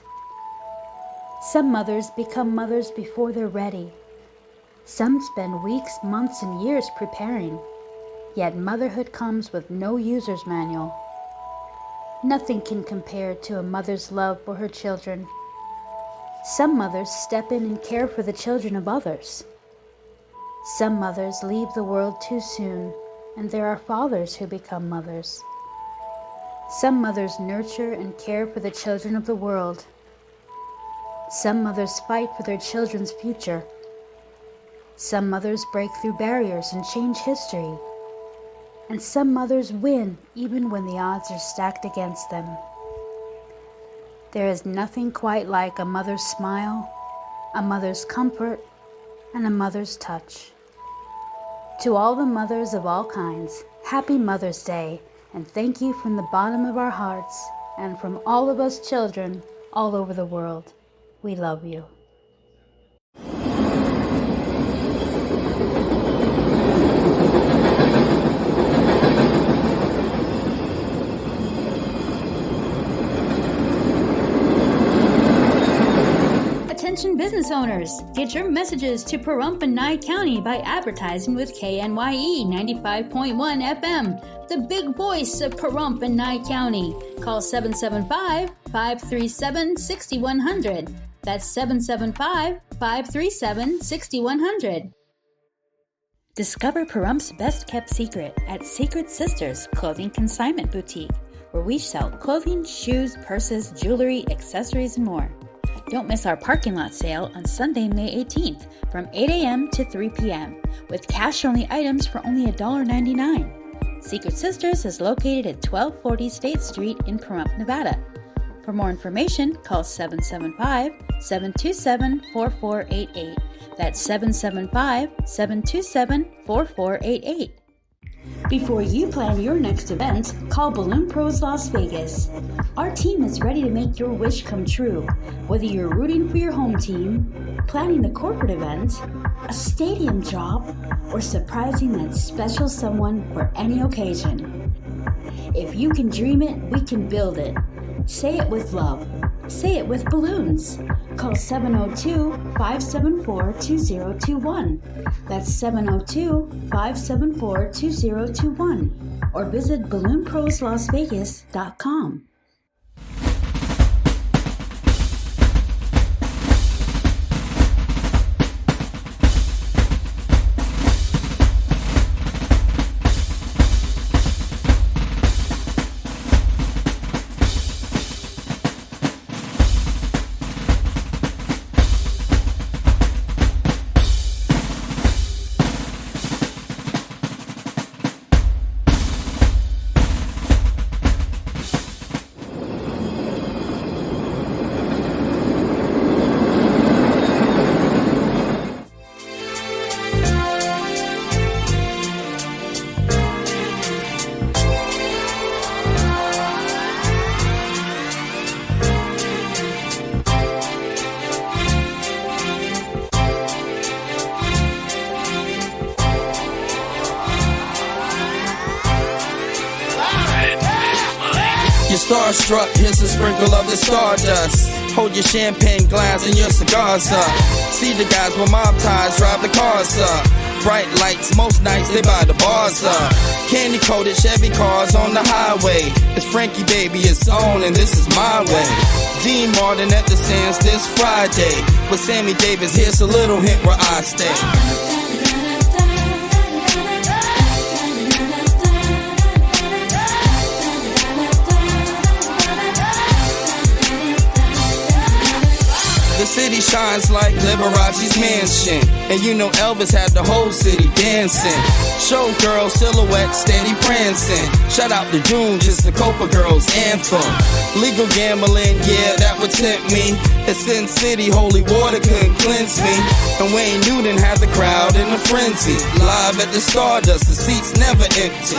Some mothers become mothers before they're ready. Some spend weeks, months, and years preparing. Yet motherhood comes with no user's manual. Nothing can compare to a mother's love for her children. Some mothers step in and care for the children of others. Some mothers leave the world too soon, and there are fathers who become mothers. Some mothers nurture and care for the children of the world. Some mothers fight for their children's future. Some mothers break through barriers and change history. And some mothers win even when the odds are stacked against them. There is nothing quite like a mother's smile, a mother's comfort, and a mother's touch. To all the mothers of all kinds, happy Mother's Day, and thank you from the bottom of our hearts and from all of us children all over the world. We love you. Attention business owners, get your messages to Pahrump and Nye County by advertising with KNYE 95.1 FM, the big voice of Pahrump and Nye County. Call 775-537-6100. That's 775-537-6100. Discover Pahrump's best kept secret at Secret Sisters Clothing Consignment Boutique, where we sell clothing, shoes, purses, jewelry, accessories, and more. Don't miss our parking lot sale on Sunday, May 18th from 8 a.m. to 3 p.m. with cash-only items for only $1.99. Secret Sisters is located at 1240 State Street in Pahrump, Nevada. For more information, call 775-727-4488. That's 775-727-4488. Before you plan your next event, call Balloon Pros Las Vegas. Our team is ready to make your wish come true. Whether you're rooting for your home team, planning the corporate event, a stadium job, or surprising that special someone for any occasion. If you can dream it, we can build it. Say it with love. Say it with balloons. Call 702-574-2021. That's 702-574-2021. Or visit balloonproslasvegas.com. Starstruck, here's a sprinkle of the stardust. Hold your champagne glass and your cigars up. See the guys with mob ties drive the cars up. Bright lights, most nights they buy the bars up. Candy coated Chevy cars on the highway. It's Frankie baby, it's on and this is my way. Dean Martin at the Sands this Friday. With Sammy Davis, here's a little hint where I stay. The city shines like Liberace's mansion, and you know Elvis had the whole city dancing. Showgirl silhouette steady prancing. Shout out to June, just the Copa Girls anthem. Legal gambling, yeah, that would tempt me. It's Sin City, holy water couldn't cleanse me. And Wayne Newton had the crowd in a frenzy. Live at the Stardust, the seats never empty.